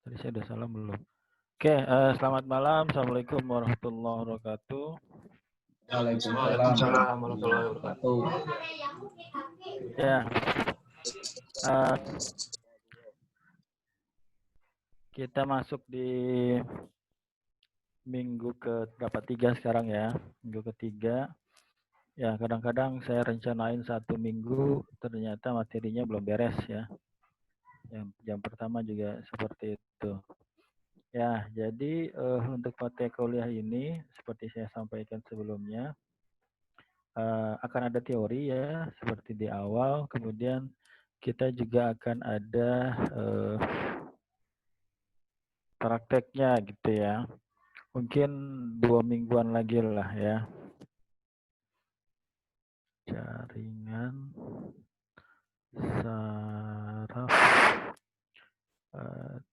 Tadi saya udah salam belum? Oke, selamat malam. Assalamualaikum warahmatullahi wabarakatuh. Waalaikumsalam warahmatullahi wabarakatuh. Ya, kita masuk di minggu ke berapa 3 sekarang ya. Minggu ketiga. Ya, kadang-kadang saya rencanain 1 minggu, ternyata materinya belum beres ya. Yang pertama juga seperti itu. Ya, jadi untuk materi kuliah ini, seperti saya sampaikan sebelumnya, akan ada teori ya, seperti di awal. Kemudian kita juga akan ada prakteknya gitu ya. Mungkin 2 mingguan lagi lah ya. Jaringan saraf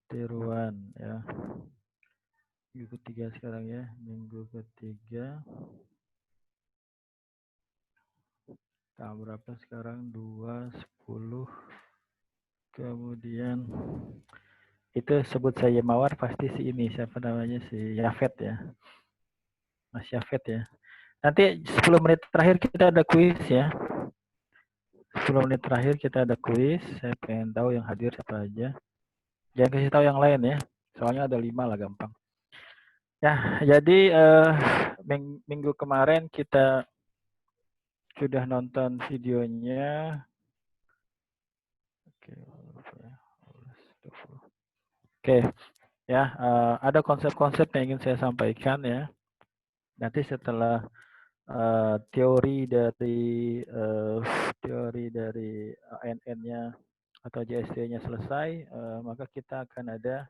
tiruan ya. Minggu ketiga sekarang ya. Minggu ketiga. Tahun berapa sekarang? 2, 10. Kemudian itu sebut saya Mawar pasti si ini siapa namanya si Yafet ya. Mas Yafet ya. Nanti 10 menit terakhir kita ada kuis ya. 10 menit terakhir kita ada kuis. Saya pengen tahu yang hadir siapa aja. Jangan kasih tahu yang lain ya. Soalnya ada 5 lah gampang. Ya, jadi minggu kemarin kita sudah nonton videonya. Oke, ya ada konsep-konsep yang ingin saya sampaikan ya. Nanti setelah teori dari ANN-nya atau JST-nya selesai, maka kita akan ada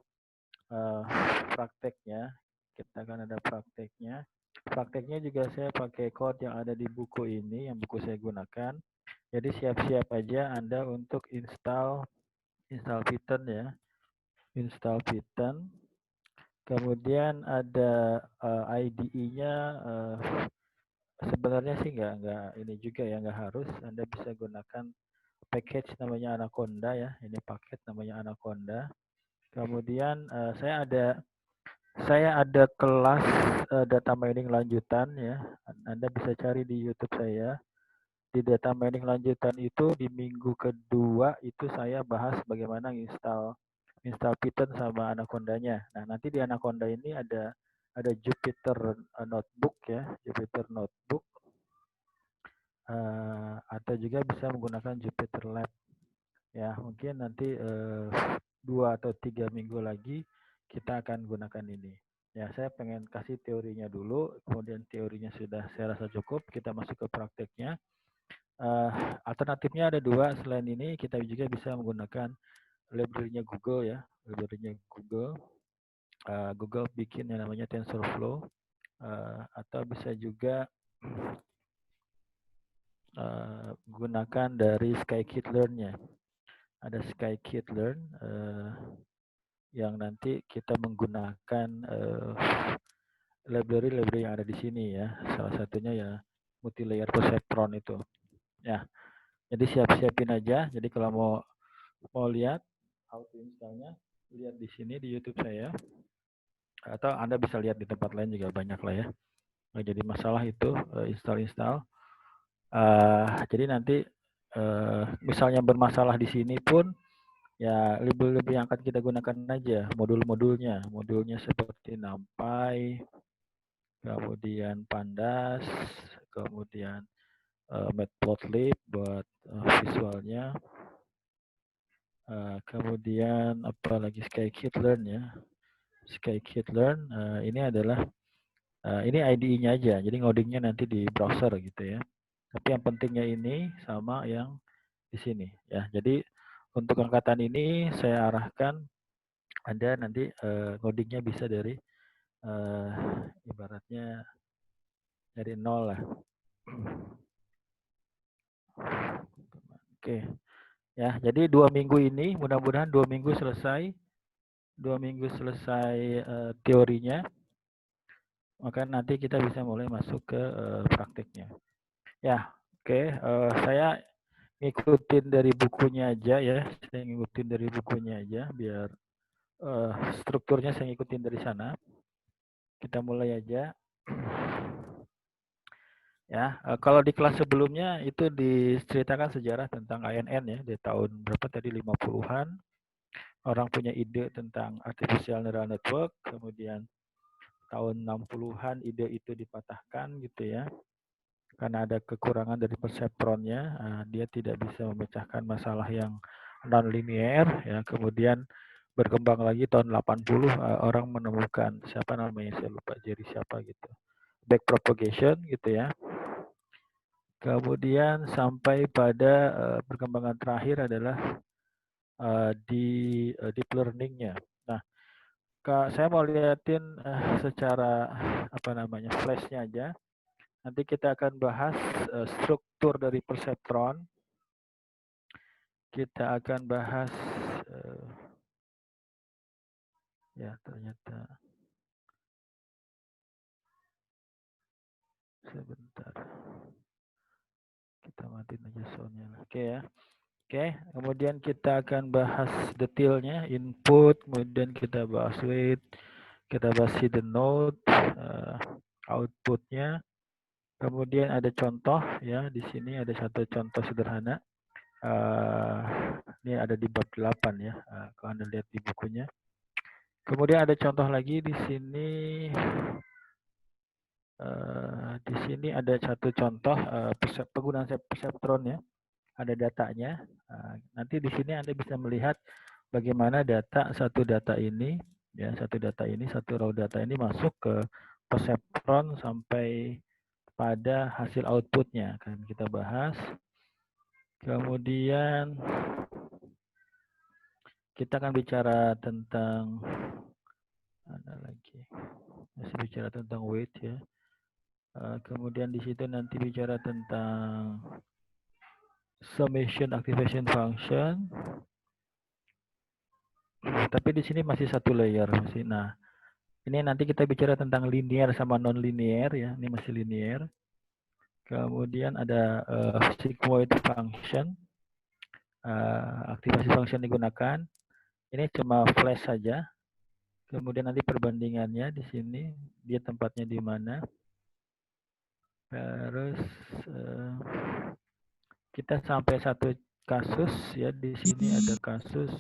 prakteknya. Kita akan ada prakteknya. Prakteknya juga saya pakai code yang ada di buku ini, yang buku saya gunakan. Jadi siap-siap aja Anda untuk install Python ya. Install Python. Kemudian ada IDE-nya. Sebenarnya sih nggak ini juga ya, nggak harus. Anda bisa gunakan package namanya Anaconda ya. Ini paket namanya Anaconda. Kemudian saya ada kelas data mining lanjutan ya. Anda bisa cari di YouTube saya. Di data mining lanjutan itu di minggu kedua itu saya bahas bagaimana install Python sama Anaconda-nya. Nah, nanti di Anaconda ini ada Jupyter Notebook ya, Jupyter Notebook. Atau juga bisa menggunakan Jupyter Lab. Ya, mungkin nanti 2 atau 3 minggu lagi kita akan gunakan ini. Ya, saya pengen kasih teorinya dulu, kemudian teorinya sudah saya rasa cukup, kita masuk ke prakteknya. Alternatifnya ada 2, selain ini kita juga bisa menggunakan library-nya Google ya, library-nya Google. Google bikin yang namanya TensorFlow, atau bisa juga gunakan dari Scikit-learn-nya. Ada Scikit-learn yang nanti kita menggunakan library yang ada di sini ya. Salah satunya ya multi-layer perceptron itu. Ya, jadi siap-siapin aja. Jadi kalau mau lihat how to install-nya, lihat di sini di YouTube saya. Atau Anda bisa lihat di tempat lain juga banyak lah ya. Nggak jadi masalah itu install. Jadi nanti misalnya bermasalah di sini pun ya library yang akan kita gunakan aja modulnya seperti NumPy, kemudian Pandas, kemudian Matplotlib buat visualnya, kemudian apalagi Scikit-learn ya. Scikit-learn ini adalah ini IDE-nya aja, jadi ngodingnya nanti di browser gitu ya. Tapi yang pentingnya ini sama yang di sini ya. Jadi untuk angkatan ini saya arahkan Anda nanti ngodingnya bisa dari ibaratnya dari nol lah. Oke. Ya, jadi 2 minggu ini mudah-mudahan 2 minggu selesai. 2 minggu selesai teorinya. Maka nanti kita bisa mulai masuk ke praktiknya. Ya, oke. Saya ngikutin dari bukunya aja ya. Saya ngikutin dari bukunya aja biar strukturnya saya ngikutin dari sana. Kita mulai aja. Ya, kalau di kelas sebelumnya itu diceritakan sejarah tentang ANN ya, di tahun berapa tadi 50-an. Orang punya ide tentang artificial neural network, kemudian tahun 60-an ide itu dipatahkan gitu ya. Karena ada kekurangan dari perseptronnya, dia tidak bisa memecahkan masalah yang non-linear ya. Kemudian berkembang lagi tahun 80 orang menemukan siapa namanya saya lupa, Jerry siapa gitu. Backpropagation gitu ya. Kemudian sampai pada perkembangan terakhir adalah di deep learning-nya. Nah, saya mau liatin secara apa namanya flash-nya aja. Nanti kita akan bahas struktur dari perseptron. Kita akan bahas ya ternyata sebentar. Kita matiin aja soundnya. Oke ya. Oke, kemudian kita akan bahas detailnya, input, kemudian kita bahas weight, kita bahas hidden node, outputnya, kemudian ada contoh ya, di sini ada satu contoh sederhana, ini ada di bab 8 ya, kalau Anda lihat di bukunya. Kemudian ada contoh lagi di sini, ada satu contoh penggunaan perseptron ya. Ada datanya. Nanti di sini Anda bisa melihat bagaimana satu data ini, satu raw data ini masuk ke perseptron sampai pada hasil outputnya. Akan kita bahas. Kemudian kita akan bicara tentang mana lagi? Masih bicara tentang weight ya. Kemudian di situ nanti bicara tentang summation activation function. Tapi di sini masih satu layer masih. Nah, ini nanti kita bicara tentang linear sama non linear ya. Ini masih linear. Kemudian ada sigmoid function. Aktivasi function digunakan. Ini cuma flash saja. Kemudian nanti perbandingannya di sini dia tempatnya di mana. Terus kita sampai satu kasus ya, di sini ada kasus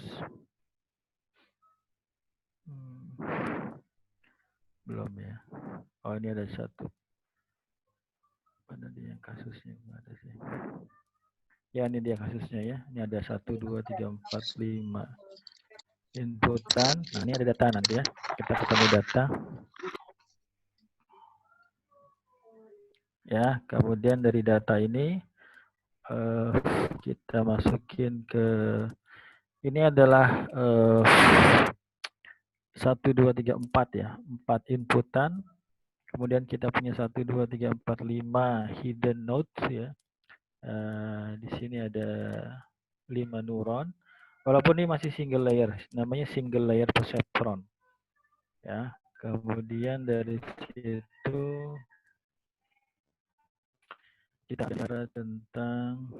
belum ya. Oh, ini ada satu. Mana dia yang kasusnya? Ada sih. Ya, ini dia kasusnya ya. Ini ada 1, 2, 3, 4, 5 inputan. Nah, ini ada data nanti ya. Kita ketemu data. Ya, kemudian dari data ini kita masukin ke ini adalah 1, 2, 3, 4 ya. 4 inputan. Kemudian kita punya 1, 2, 3, 4, 5 hidden nodes ya. Di sini ada 5 neuron. Walaupun ini masih single layer, namanya single layer perceptron. Ya, kemudian dari situ kita bicara tentang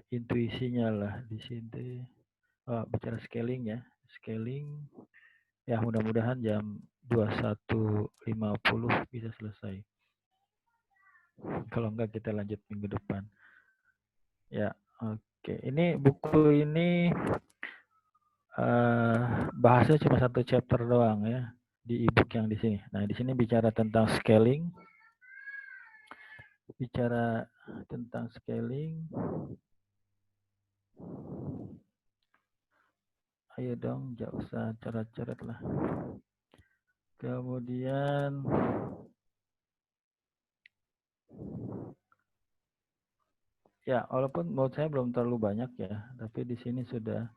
intuisinya lah di sini. Bicara scaling ya, scaling. Ya, mudah-mudahan jam 21.50 bisa selesai. Kalau enggak kita lanjut minggu depan. Ya, oke. Ini buku ini bahasnya cuma satu chapter doang ya di ebook yang di sini. Nah, di sini bicara tentang scaling. Bicara tentang scaling. Ayo dong, jangan usah coret-coret lah. Kemudian ya, walaupun menurut saya belum terlalu banyak ya, tapi di sini sudah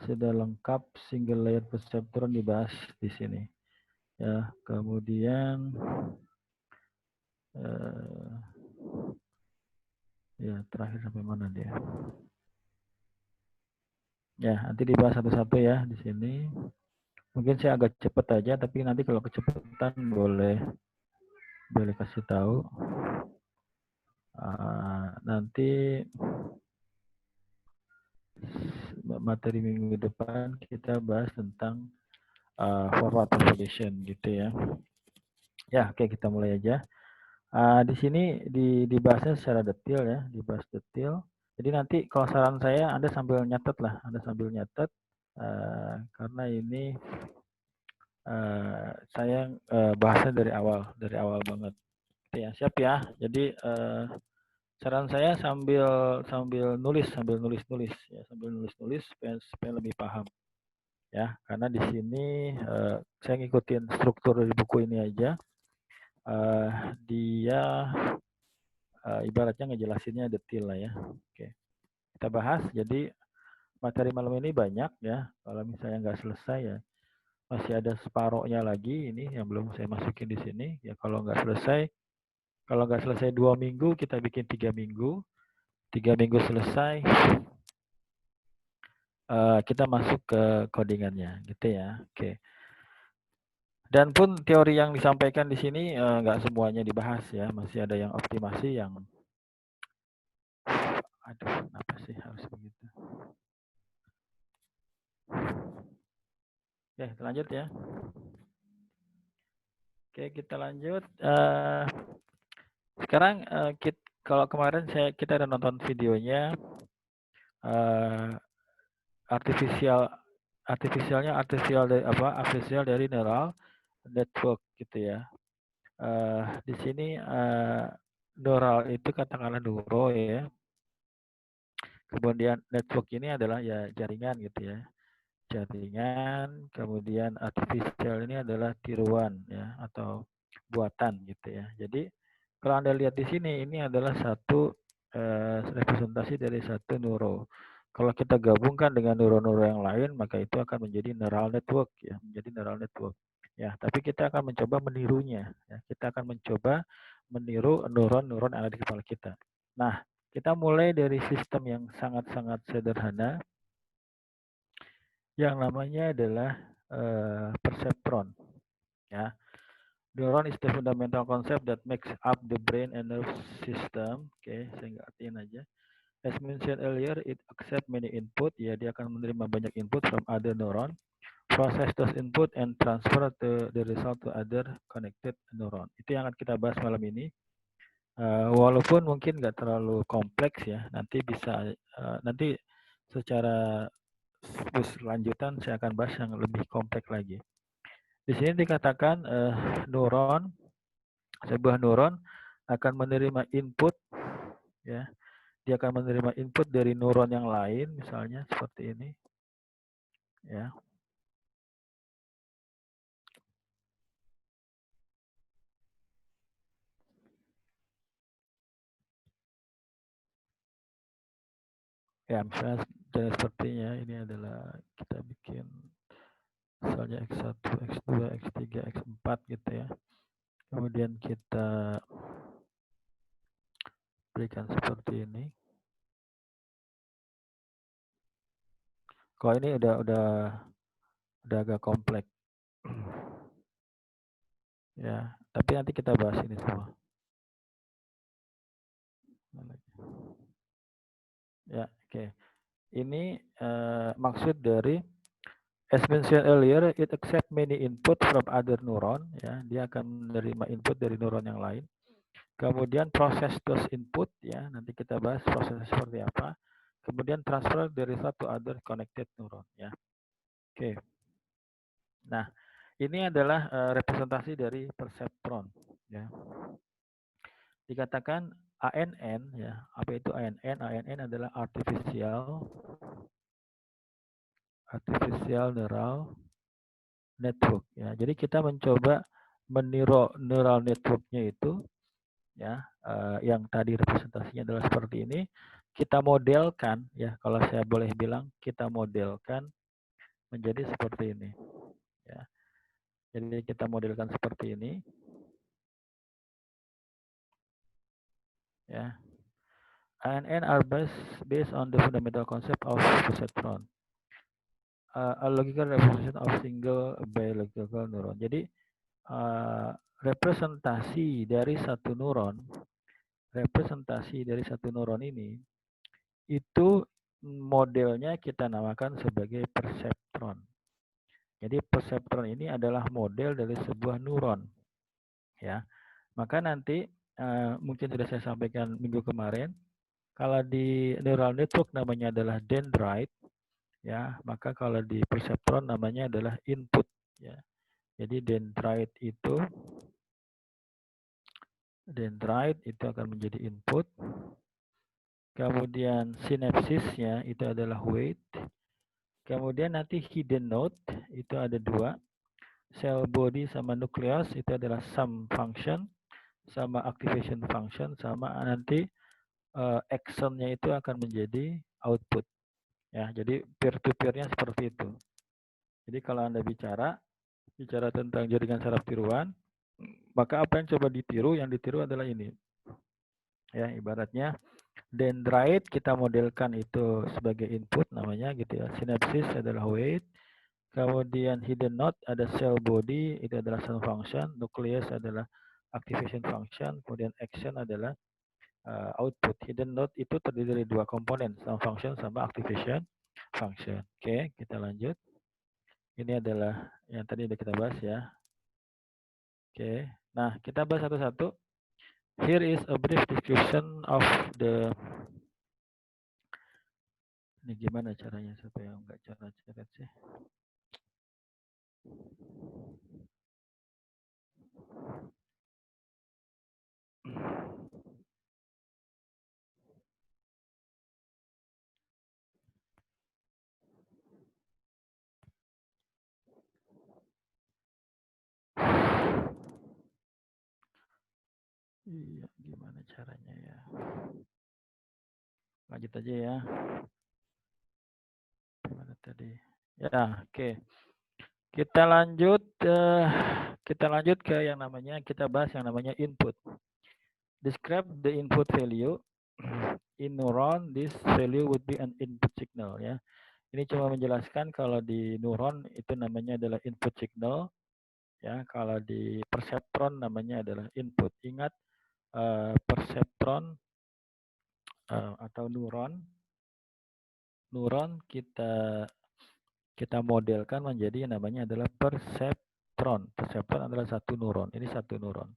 lengkap single layer perceptron dibahas di sini. Ya, kemudian ya terakhir sampai mana dia? Ya, nanti dibahas satu-satu ya di sini. Mungkin saya agak cepat aja, tapi nanti kalau kecepatan boleh kasih tahu. Nanti materi minggu depan kita bahas tentang forward propagation gitu ya. Ya, oke, kita mulai aja. Di sini dibahasnya secara detail ya, dibahas detail. Jadi nanti kalau saran saya Anda sambil nyatet lah, Anda sambil nyatet karena ini saya bahasnya dari awal banget. Oke, ya, siap ya. Jadi saran saya sambil nulis ya, sambil nulis supaya lebih paham ya. Karena di sini saya ngikutin struktur dari buku ini aja. Dia ibaratnya ngejelasinnya detail lah ya. Oke, kita bahas. Jadi materi malam ini banyak ya. Kalau misalnya nggak selesai ya masih ada separohnya lagi ini yang belum saya masukin di sini. Ya kalau nggak selesai 2 minggu kita bikin 3 minggu. 3 minggu selesai kita masuk ke codingannya gitu ya. Oke. Dan pun teori yang disampaikan di sini nggak semuanya dibahas ya. Masih ada yang optimasi yang aduh kenapa sih harus begitu. Oke, kita lanjut ya. Oke, kita lanjut. Sekarang kalau kemarin kita ada nonton videonya artificial dari neural network gitu ya. Di sini neural itu katakanlah neuro ya. Kemudian network ini adalah ya jaringan gitu ya. Jaringan, kemudian artificial ini adalah tiruan ya atau buatan gitu ya. Jadi kalau Anda lihat di sini ini adalah satu representasi dari satu neuro. Kalau kita gabungkan dengan neuro-neuro yang lain maka itu akan menjadi neural network ya, menjadi neural network. Ya, tapi kita akan mencoba menirunya ya. Kita akan mencoba meniru neuron-neuron yang ada di kepala kita. Nah, kita mulai dari sistem yang sangat-sangat sederhana yang namanya adalah perceptron ya. Neuron is the fundamental concept that makes up the brain and nerve system. Oke, saya nggak artiin aja. As mentioned earlier, it accept many input. Ya, dia akan menerima banyak input from other neuron. Process those input and transfer the result to other connected neuron. Itu yang akan kita bahas malam ini. Walaupun mungkin nggak terlalu kompleks ya. Nanti secara lanjutan saya akan bahas yang lebih kompleks lagi. Di sini dikatakan sebuah neuron akan menerima input ya. Dia akan menerima input dari neuron yang lain misalnya seperti ini ya. Ya, misalnya sepertinya ini adalah kita bikin misalnya X1, X2, X3, X4 gitu ya. Kemudian kita berikan seperti ini. Kalau ini udah agak kompleks. Ya, tapi nanti kita bahas ini semua. Ya, oke. Ini maksud dari as mentioned earlier, it accept many input from other neuron. Ya, dia akan menerima input dari neuron yang lain. Kemudian proses those input, ya, nanti kita bahas prosesnya seperti apa. Kemudian transfer dari satu other connected neuron, ya. Oke. Nah, ini adalah representasi dari perceptron, ya. Dikatakan ANN, ya. Apa itu ANN? ANN adalah artificial neural network, ya. Jadi kita mencoba meniru neural networknya itu ya yang tadi representasinya adalah seperti ini, kita modelkan ya, kalau saya boleh bilang kita modelkan menjadi seperti ini ya. Jadi kita modelkan seperti ini ya. ANN are based on the fundamental concept of perceptron, a logical representation of single biological neuron. Jadi representasi dari satu neuron ini itu modelnya kita namakan sebagai perseptron. Jadi perseptron ini adalah model dari sebuah neuron, ya. Maka nanti mungkin sudah saya sampaikan minggu kemarin, kalau di neural network namanya adalah dendrite, ya. Maka kalau di perseptron namanya adalah input, ya. Jadi dendrite itu akan menjadi input. Kemudian sinapsisnya itu adalah weight. Kemudian nanti hidden node itu ada dua. Cell body sama nucleus itu adalah sum function sama activation function sama nanti actionnya itu akan menjadi output. Ya, jadi peer to peer-nya seperti itu. Jadi kalau Anda bicara tentang jaringan saraf tiruan, maka apa yang coba ditiru? Yang ditiru adalah ini. Ya, ibaratnya dendrite kita modelkan itu sebagai input namanya gitu ya. Sinapsis adalah weight. Kemudian hidden node ada cell body, itu adalah cell function. Nucleus adalah activation function. Kemudian action adalah output. Hidden node itu terdiri dari dua komponen, cell function sama activation function. Oke, kita lanjut. Ini adalah yang tadi sudah kita bahas ya. Oke, nah kita bahas satu-satu. Here is a brief description of the. Ini gimana caranya supaya nggak coret-coret sih? Iya, gimana caranya ya? Lanjut aja ya. Gimana tadi? Ya, oke. Kita lanjut ke yang namanya, kita bahas yang namanya input. Describe the input value. In neuron, this value would be an input signal ya. Ini cuma menjelaskan kalau di neuron itu namanya adalah input signal ya. Kalau di perseptron namanya adalah input. Ingat perseptron atau neuron kita modelkan menjadi yang namanya adalah perseptron. Perseptron adalah satu neuron. Ini satu neuron.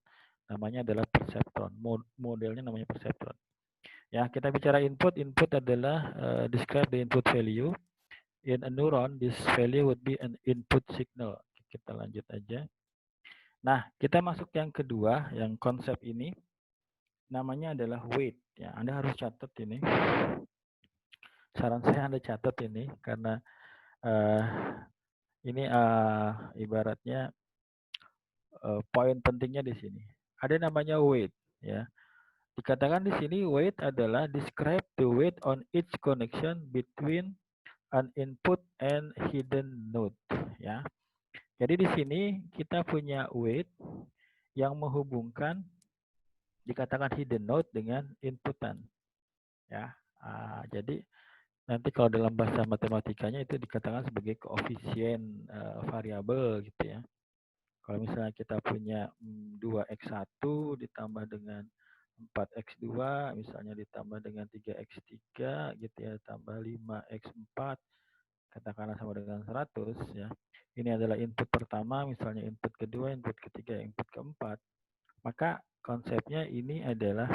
Namanya adalah perseptron. Modelnya namanya perseptron. Ya, kita bicara input. Input adalah describe the input value. In a neuron, this value would be an input signal. Kita lanjut aja. Nah, kita masuk yang kedua, yang konsep ini. Namanya adalah weight. Ya, Anda harus catat ini. Saran saya Anda catat ini, karena ini ibaratnya poin pentingnya di sini. Ada namanya weight. Ya, dikatakan di sini weight adalah describe the weight on each connection between an input and hidden node. Ya, jadi di sini kita punya weight yang menghubungkan dikatakan hidden node dengan inputan. Ya, jadi nanti kalau dalam bahasa matematikanya itu dikatakan sebagai koefisien variabel gitu ya. Kalau misalnya kita punya 2x1 ditambah dengan 4x2, misalnya ditambah dengan 3x3 gitu ya, tambah 5x4, katakanlah sama dengan 100 ya. Ini adalah input pertama, misalnya input kedua, input ketiga, input keempat. Maka konsepnya ini adalah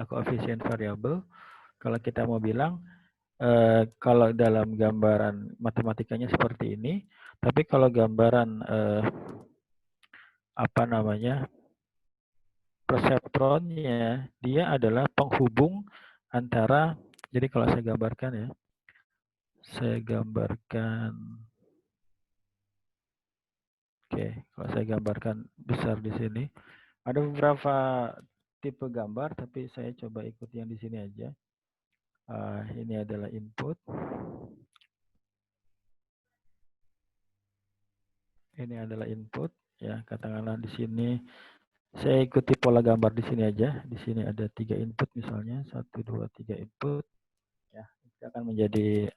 koefisien variabel. Kalau kita mau bilang kalau dalam gambaran matematikanya seperti ini, tapi kalau gambaran perseptronnya, dia adalah penghubung antara, jadi kalau saya gambarkan ya, kalau saya gambarkan besar di sini, ada beberapa tipe gambar, tapi saya coba ikut yang di sini aja. Ini adalah input. Ini adalah input, ya katakanlah di sini. Saya ikuti pola gambar di sini aja. Di sini ada 3 input misalnya, 1, 2, 3 input. Ya, itu akan menjadi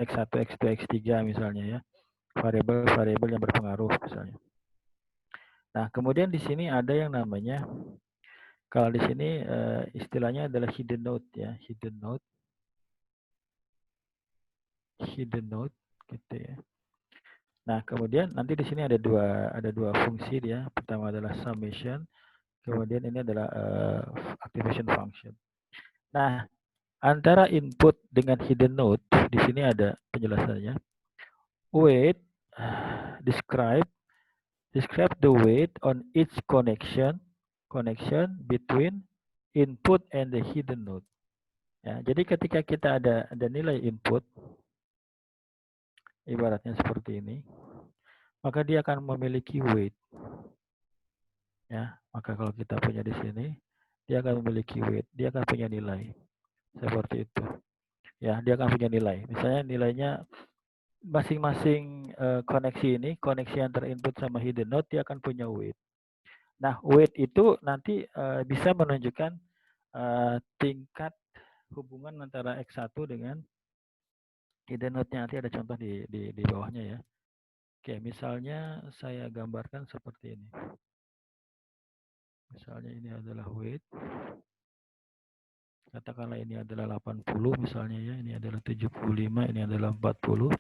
X1, X2, X3 misalnya ya. Variabel yang berpengaruh misalnya. Nah, kemudian di sini ada yang namanya, kalau di sini istilahnya adalah hidden node ya, hidden node. hidden node gitu ya. Nah, kemudian nanti di sini ada dua fungsi dia. Pertama adalah summation, kemudian ini adalah activation function. Nah, antara input dengan hidden node di sini ada penjelasannya. Wait, describe the weight on each connection between input and the hidden node. Ya, jadi ketika kita ada nilai input, ibaratnya seperti ini, maka dia akan memiliki weight. Ya, maka kalau kita punya di sini, dia akan memiliki weight, dia akan punya nilai seperti itu. Ya, dia akan punya nilai. Misalnya nilainya masing-masing koneksi ini, koneksi antar input sama hidden node, dia akan punya weight. Nah, weight itu nanti bisa menunjukkan tingkat hubungan antara X1 dengan hidden node-nya. Nanti ada contoh di bawahnya ya. Oke, misalnya saya gambarkan seperti ini. Misalnya ini adalah weight. Katakanlah ini adalah 80 misalnya ya. Ini adalah 75, ini adalah 40.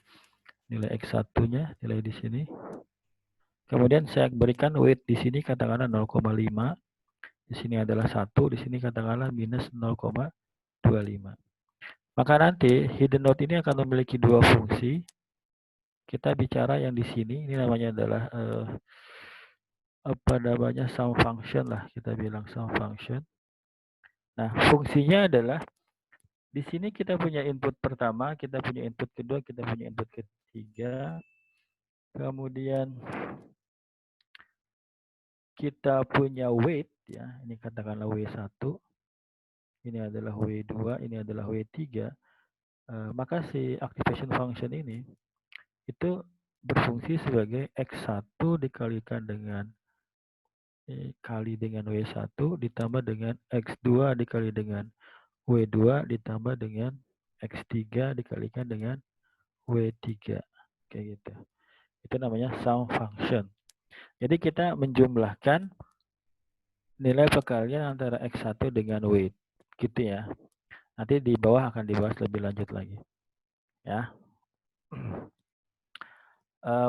Nilai X1-nya, nilai di sini. Kemudian saya berikan weight di sini katakanlah 0,5. Di sini adalah 1, di sini katakanlah minus 0,25. Maka nanti hidden node ini akan memiliki dua fungsi. Kita bicara yang di sini, ini namanya adalah apa namanya sum function lah, kita bilang sum function. Nah, fungsinya adalah di sini kita punya input pertama, kita punya input kedua, kita punya input ketiga. Kemudian kita punya weight ya, ini katakanlah W1. Ini adalah W2, ini adalah W3. Maka si activation function ini itu berfungsi sebagai X1 dikalikan dengan W1 ditambah dengan X2 dikali dengan W2 ditambah dengan X3 dikalikan dengan W3. Kayak gitu. Itu namanya sum function. Jadi kita menjumlahkan nilai perkalian antara X1 dengan weight. Gitu ya. Nanti di bawah akan dibahas lebih lanjut lagi. Ya.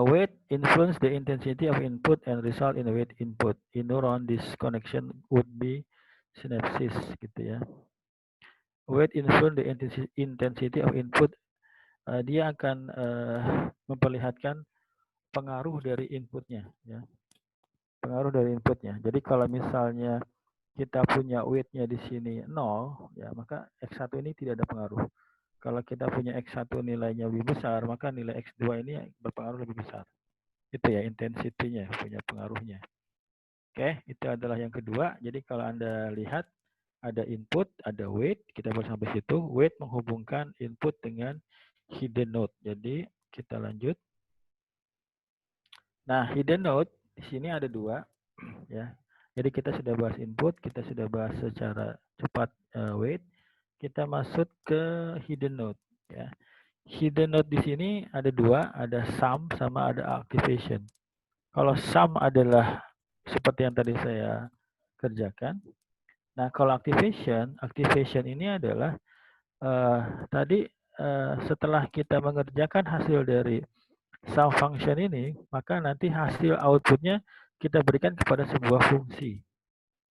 Weight influence the intensity of input and result in a weight input. In neuron, this connection would be synapses gitu ya. Weight influence the intensity of input. Dia akan memperlihatkan pengaruh dari inputnya ya. Pengaruh dari inputnya. Jadi kalau misalnya kita punya weight-nya di sini 0 ya, maka X1 ini tidak ada pengaruh. Kalau kita punya X1 nilainya lebih besar, maka nilai X2 ini berpengaruh lebih besar. Itu ya intensitinya, punya pengaruhnya. Oke, itu adalah yang kedua. Jadi kalau Anda lihat ada input, ada weight, kita baru sampai situ. Weight menghubungkan input dengan hidden node. Jadi kita lanjut. Nah, hidden node di sini ada dua ya. Jadi kita sudah bahas input, kita sudah bahas secara cepat weight. Kita masuk ke hidden node ya. Hidden node di sini ada dua, ada sum sama ada activation. Kalau sum adalah seperti yang tadi saya kerjakan. Nah, kalau activation ini adalah tadi setelah kita mengerjakan hasil dari sum function ini, maka nanti hasil outputnya kita berikan kepada sebuah fungsi.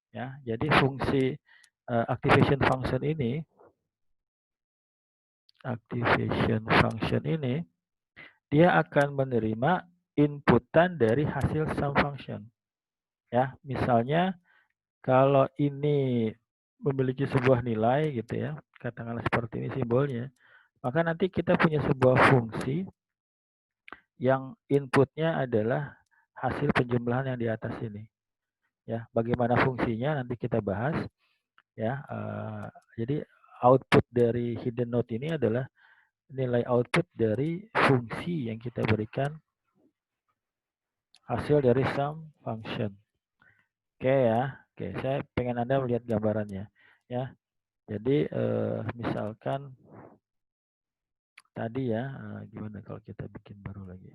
Ya, jadi fungsi activation function ini dia akan menerima inputan dari hasil sum function. Ya, misalnya kalau ini memiliki sebuah nilai gitu ya, katakanlah seperti ini simbolnya, maka nanti kita punya sebuah fungsi yang inputnya adalah hasil penjumlahan yang di atas ini. Ya, bagaimana fungsinya nanti kita bahas. Ya, jadi output dari hidden node ini adalah nilai output dari fungsi yang kita berikan hasil dari sum function. Oke ya, oke. Saya pengen Anda melihat gambarannya. Ya, jadi misalkan tadi ya, gimana kalau kita bikin baru lagi?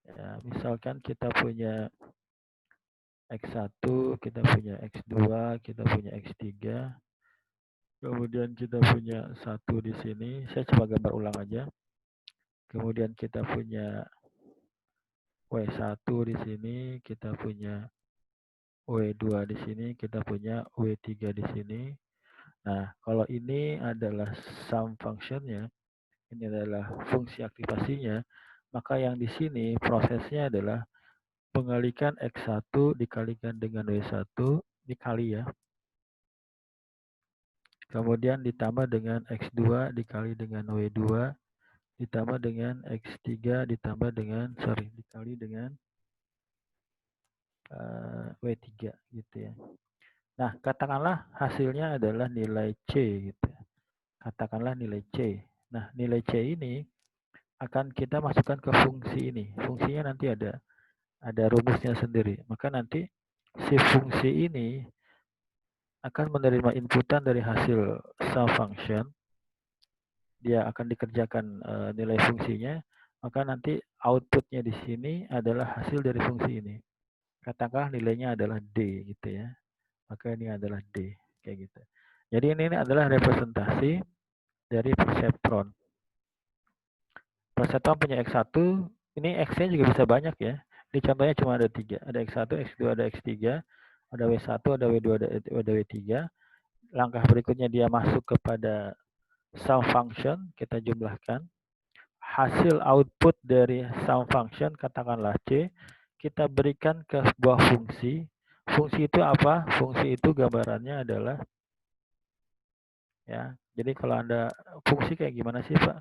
Ya, misalkan kita punya X1, kita punya X2, kita punya X3. Kemudian kita punya 1 di sini. Saya coba gambar ulang aja. Kemudian kita punya W1 di sini, kita punya W2 di sini, kita punya W3 di sini. Nah, kalau ini adalah sum function-nya, ini adalah fungsi aktivasinya, maka yang di sini prosesnya adalah pengalikan X1 dikalikan dengan W1 dikali ya. Kemudian ditambah dengan X2 dikali dengan W2 ditambah dengan X3 ditambah dengan dikali dengan W3 gitu ya. Nah, katakanlah hasilnya adalah nilai C gitu ya. Katakanlah nilai C. Nah, nilai C ini akan kita masukkan ke fungsi ini. Fungsinya nanti ada rumusnya sendiri. Maka nanti si fungsi ini akan menerima inputan dari hasil sum function. Dia akan dikerjakan nilai fungsinya. Maka nanti outputnya di sini adalah hasil dari fungsi ini. Katakanlah nilainya adalah D gitu ya. Maka ini adalah D kayak gitu. Jadi ini adalah representasi dari perseptron. Perseptron punya X1, ini X-nya juga bisa banyak ya. Ini contohnya cuma ada 3. Ada X1, X2, ada X3, ada W1, ada W2, ada W3. Langkah berikutnya dia masuk kepada sum function, kita jumlahkan. Hasil output dari sum function, katakanlah C, kita berikan ke sebuah fungsi. Fungsi itu apa? Fungsi itu gambarannya adalah ya. Jadi kalau Anda fungsi kayak gimana sih, Pak?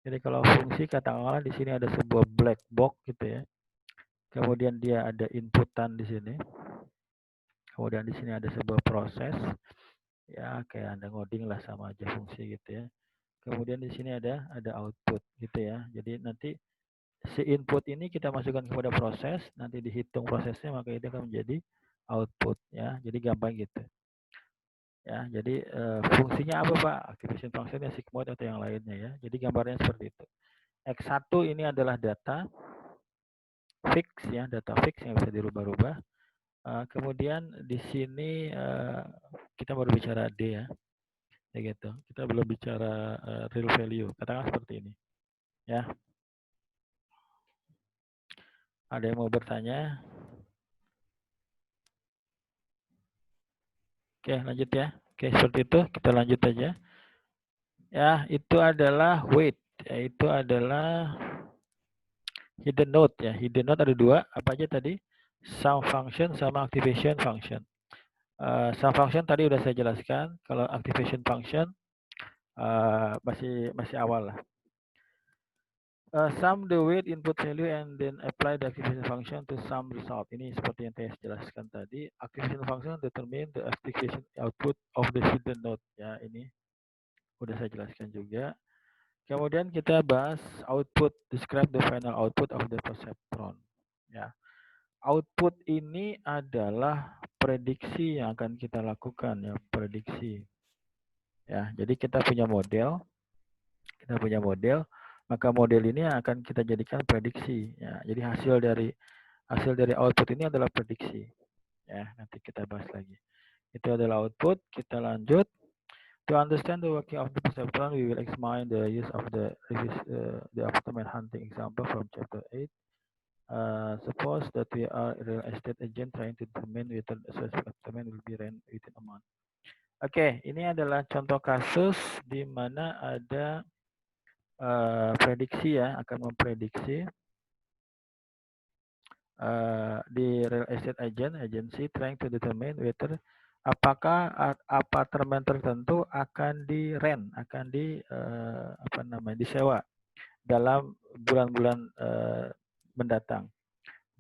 Jadi kalau fungsi katakanlah di sini ada sebuah black box gitu ya. Kemudian dia ada inputan di sini. Kemudian di sini ada sebuah proses. Ya, kayak Anda ngoding lah sama aja fungsi gitu ya. Kemudian di sini ada output gitu ya. Jadi nanti si input ini kita masukkan kepada proses, nanti dihitung prosesnya maka itu akan menjadi output ya. Jadi gampang gitu. Ya, jadi fungsinya apa Pak? Activation function, sigmoid atau yang lainnya ya. Jadi gambarnya seperti itu. X1 ini adalah data fix ya, data fix yang bisa dirubah-rubah. Kemudian di sini kita baru bicara D ya, kayak gitu. Kita belum bicara real value. Katakan seperti ini, ya. Ada yang mau bertanya? Oke, lanjut ya. Oke, seperti itu. Kita lanjut aja. Ya, itu adalah weight. Itu adalah hidden node ya. Hidden node ada 2. Apa aja tadi? Sum function sama activation function. Sum function tadi udah saya jelaskan. Kalau activation function masih awal lah. Sum the weight input value and then apply the activation function to sum result. Ini seperti yang saya jelaskan tadi. Activation function determine the activation output of the hidden node. Ya, ini udah saya jelaskan juga. Kemudian kita bahas output. Describe the final output of the perceptron. Ya, output ini adalah prediksi yang akan kita lakukan ya, prediksi. Ya, jadi kita punya model. Maka model ini akan kita jadikan prediksi ya. Jadi hasil dari output ini adalah prediksi ya. Nanti kita bahas lagi. Itu adalah output. Kita lanjut. To understand the working of the perceptron, we will examine the use of the apartment hunting example from chapter 8. Suppose that we are a real estate agent trying to determine whether a specific apartment will be rent within a month. Oke, ini adalah contoh kasus di mana ada prediksi ya, akan memprediksi di real estate agency trying to determine whether apakah apartemen tertentu akan di-rent, akan disewa dalam bulan-bulan mendatang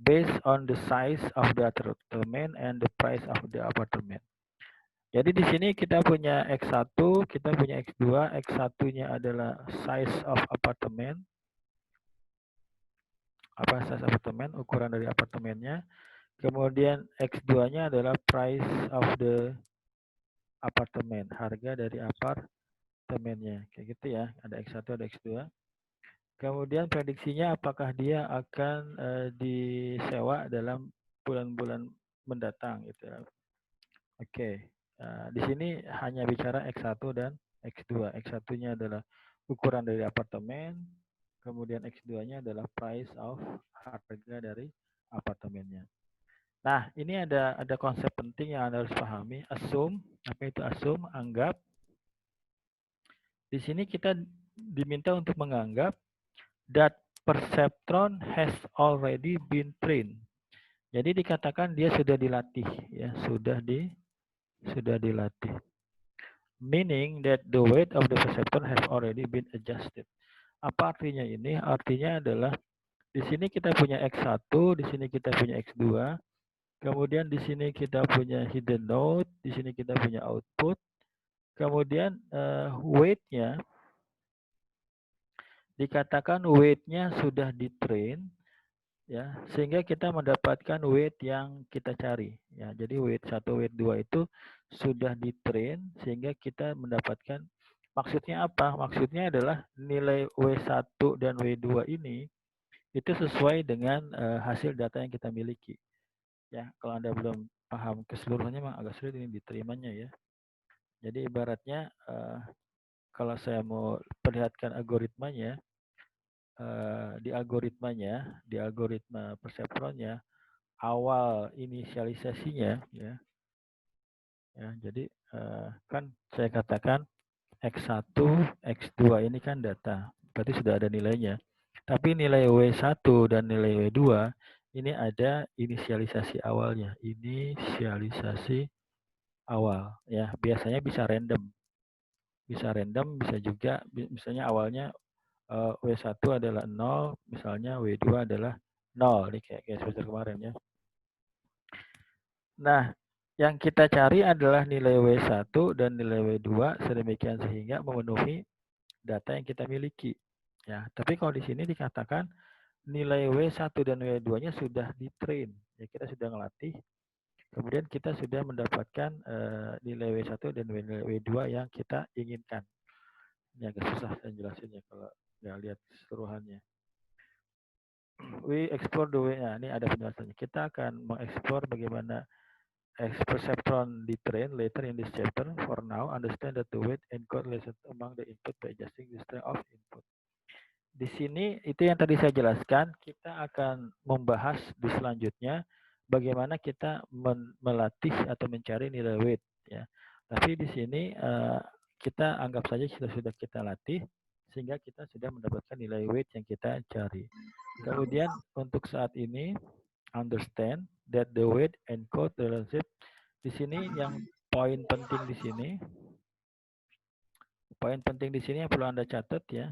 based on the size of the apartment and the price of the apartment. Jadi di sini kita punya X1, kita punya X2. X1-nya adalah size of apartment. Apa size apartemen, ukuran dari apartemennya. Kemudian X2-nya adalah price of the apartemen, harga dari apartemennya. Kayak gitu ya, ada X1, ada X2. Kemudian prediksinya apakah dia akan disewa dalam bulan-bulan mendatang gitu ya. Oke. Di sini hanya bicara X1 dan X2. X1-nya adalah ukuran dari apartemen, kemudian X2-nya adalah price of harga dari apartemennya. Nah, ini ada konsep penting yang Anda harus pahami. Assume, apa itu assume? Anggap. Di sini kita diminta untuk menganggap that perceptron has already been trained. Jadi dikatakan dia sudah dilatih, ya, sudah dilatih. Meaning that the weight of the perceptron has already been adjusted. Apa artinya ini? Artinya adalah di sini kita punya X1, di sini kita punya X2, kemudian di sini kita punya hidden node, di sini kita punya output, kemudian weight-nya dikatakan weight-nya sudah di-train, ya, sehingga kita mendapatkan weight yang kita cari, ya. Jadi weight 1, weight 2 itu sudah di-train sehingga kita mendapatkan, maksudnya apa? Maksudnya adalah nilai W1 dan W2 ini itu sesuai dengan hasil data yang kita miliki. Ya, kalau Anda belum paham keseluruhannya memang agak sulit ini diterimanya, ya. Jadi ibaratnya kalau saya mau perlihatkan algoritmanya, di algoritma perseptronnya, awal inisialisasinya, ya, jadi kan saya katakan X1, X2 ini kan data, berarti sudah ada nilainya. Tapi nilai W1 dan nilai W2 ini ada inisialisasi awalnya, inisialisasi awal, ya. Biasanya bisa random, bisa juga misalnya awalnya W1 adalah 0, misalnya W2 adalah 0. Ini kayak semester kemarin, ya. Nah, yang kita cari adalah nilai W1 dan nilai W2 sedemikian sehingga memenuhi data yang kita miliki. Ya, tapi kalau di sini dikatakan nilai W1 dan W2-nya sudah di-train. Ya, kita sudah ngelatih. Kemudian kita sudah mendapatkan nilai W1 dan nilai W2 yang kita inginkan. Ini agak susah saya jelasinnya kalau nggak lihat keseluruhannya. We explore the way. Nah, ini ada penjelasannya. Kita akan mengeksplor bagaimana perceptron di-train later in this chapter. For now, understand that the weight and correlation among the input by adjusting the strength of input. Di sini itu yang tadi saya jelaskan, kita akan membahas di selanjutnya bagaimana kita melatih atau mencari nilai weight, ya. Tapi di sini kita anggap saja sudah kita latih sehingga kita sudah mendapatkan nilai weight yang kita cari. Kemudian untuk saat ini understand that the weight and code relationship, di sini yang poin penting di sini yang perlu Anda catat, ya.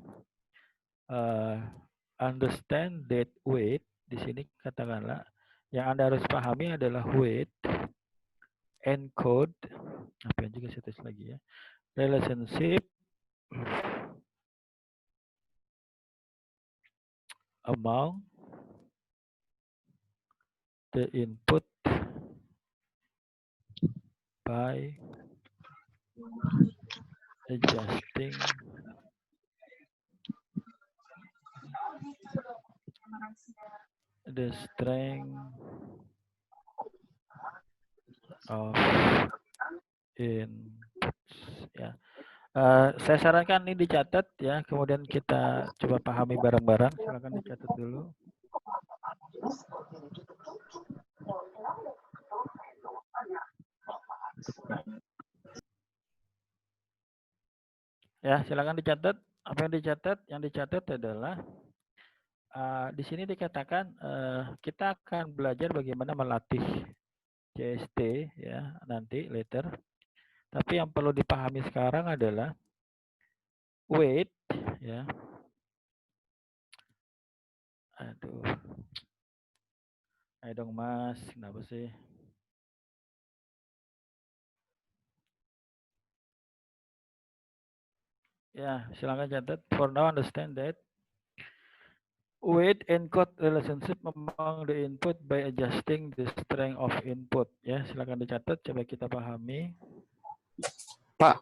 Understand that weight, di sini katakanlah yang Anda harus pahami adalah weight, encode, apa yang juga saya tulis lagi, ya, relationship among the input by adjusting the strength of inputs, ya. Saya sarankan ini dicatat, ya, kemudian kita coba pahami bareng-bareng. Silakan dicatat dulu. Ya, silakan dicatat. Apa yang dicatat? Yang dicatat adalah di sini dikatakan kita akan belajar bagaimana melatih CST, ya, nanti later. Tapi yang perlu dipahami sekarang adalah weight, ya. Aduh. Ayo dong, Mas. Kenapa sih? Ya, silakan catat. For now, understand that weight and code relationship among the input by adjusting the strength of input. Ya, silakan dicatat. Coba kita pahami. Pak.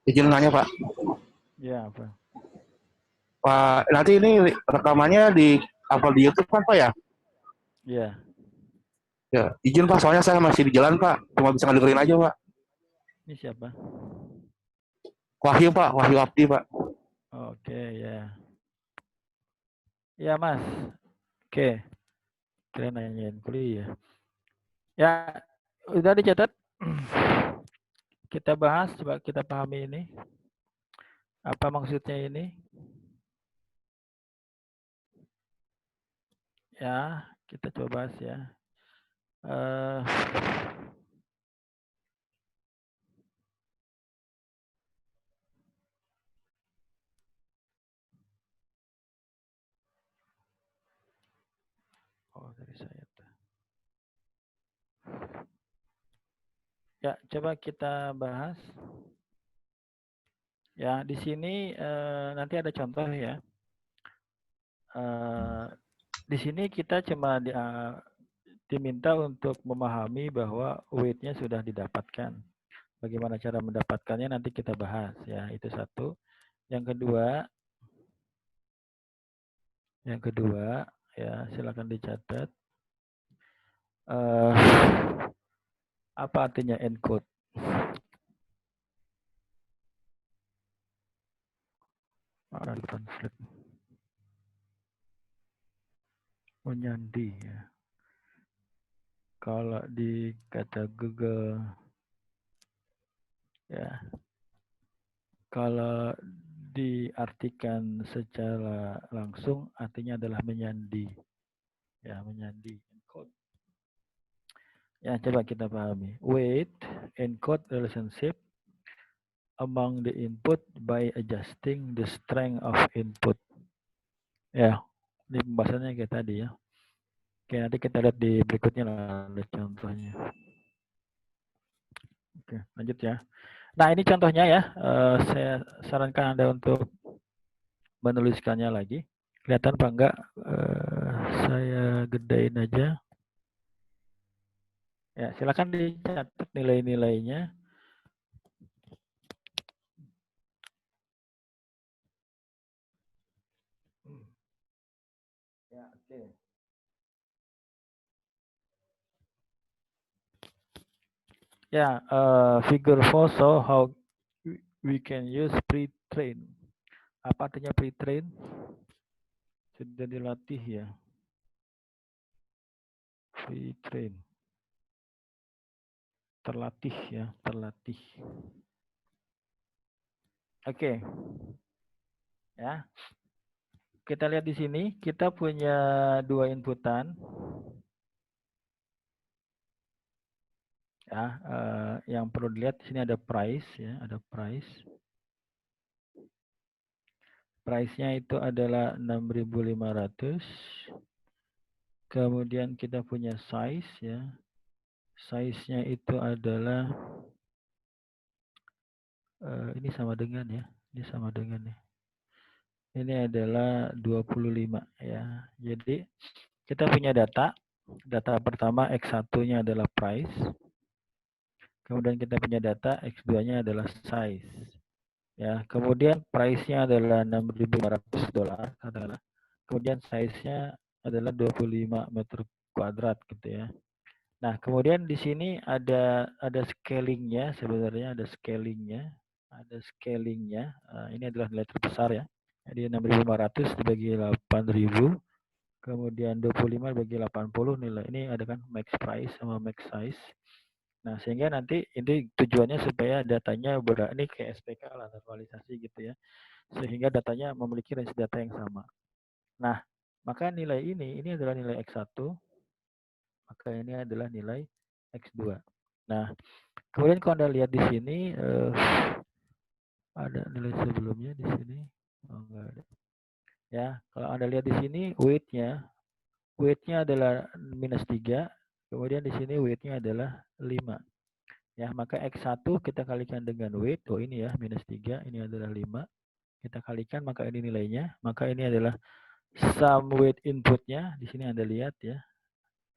Izin nanya, Pak. Ya, apa? Pak, nanti ini rekamannya di upload di YouTube kan, Pak, ya? Ya. Ya, izin Pak, soalnya saya masih di jalan Pak. Cuma bisa ngedengerin aja Pak. Ini siapa? Wahyu Pak, Wahyu Abdi Pak. Oke, ya. Ya, Mas. Oke, kira nanyain kuliah. Ya, udah dicatat? Kita bahas, coba kita pahami ini. Apa maksudnya ini? Ya, kita coba bahas ya. Eh, oh, dari saya. Ya, coba kita bahas. Ya, di sini nanti ada contoh ya. Di sini kita cuma diminta untuk memahami bahwa weight-nya sudah didapatkan. Bagaimana cara mendapatkannya nanti kita bahas ya. Itu satu. Yang kedua ya silakan dicatat. Apa artinya encode? Translate. Menyandi ya. Kalau di kata Google ya, kalau diartikan secara langsung artinya adalah menyandi. Ya, menyandi. Encode. Ya, coba kita pahami. Weight, encode relationship among the input by adjusting the strength of input. Ya, ini pembahasannya kayak tadi ya. Oke, nanti kita lihat di berikutnya lah ada contohnya. Oke, lanjut ya. Nah, ini contohnya ya. Saya sarankan Anda untuk menuliskannya lagi. Kelihatan apa enggak? Saya gedein aja. Ya, silakan dicatat nilai-nilainya. Ya, oke. Ya, figure 4 show how we can use pre-train. Apa artinya pre-train? Sudah dilatih ya. Pre-train. Terlatih ya, terlatih. Oke. Ya. Kita lihat di sini, kita punya dua inputan. Ya, yang perlu dilihat di sini ada price ya, ada price. Price-nya itu adalah 6.500. Kemudian kita punya size ya. Size-nya itu adalah ini sama dengan ya. Ini sama dengan ya. Ini adalah 25 ya. Jadi kita punya data. Data pertama X1-nya adalah price. Kemudian kita punya data X2-nya adalah size. Ya, kemudian price-nya adalah $6.500 katakanlah. Kemudian size-nya adalah 25 meter kuadrat gitu ya. Nah, kemudian di sini ada scaling-nya sebenarnya ada scaling-nya. Ada scaling-nya. Ini adalah nilai terbesar ya. Jadi 6.500 dibagi 8.000. Kemudian 25 dibagi 80 nilai. Ini ada kan max price sama max size. Nah, sehingga nanti ini tujuannya supaya datanya ini kayak SPK lah, normalisasi gitu ya. Sehingga datanya memiliki range data yang sama. Nah, maka nilai ini adalah nilai X1, maka ini adalah nilai X2. Nah, kemudian kalau Anda lihat di sini ada nilai sebelumnya di sini. Oh, enggak ada. Ya, kalau Anda lihat di sini weight-nya adalah -3, kemudian di sini weight-nya adalah 5. Ya, maka X1 kita kalikan dengan weight, oh ini ya, -3, ini adalah 5. Kita kalikan, maka ini nilainya, maka ini adalah sum weight inputnya, di sini Anda lihat ya.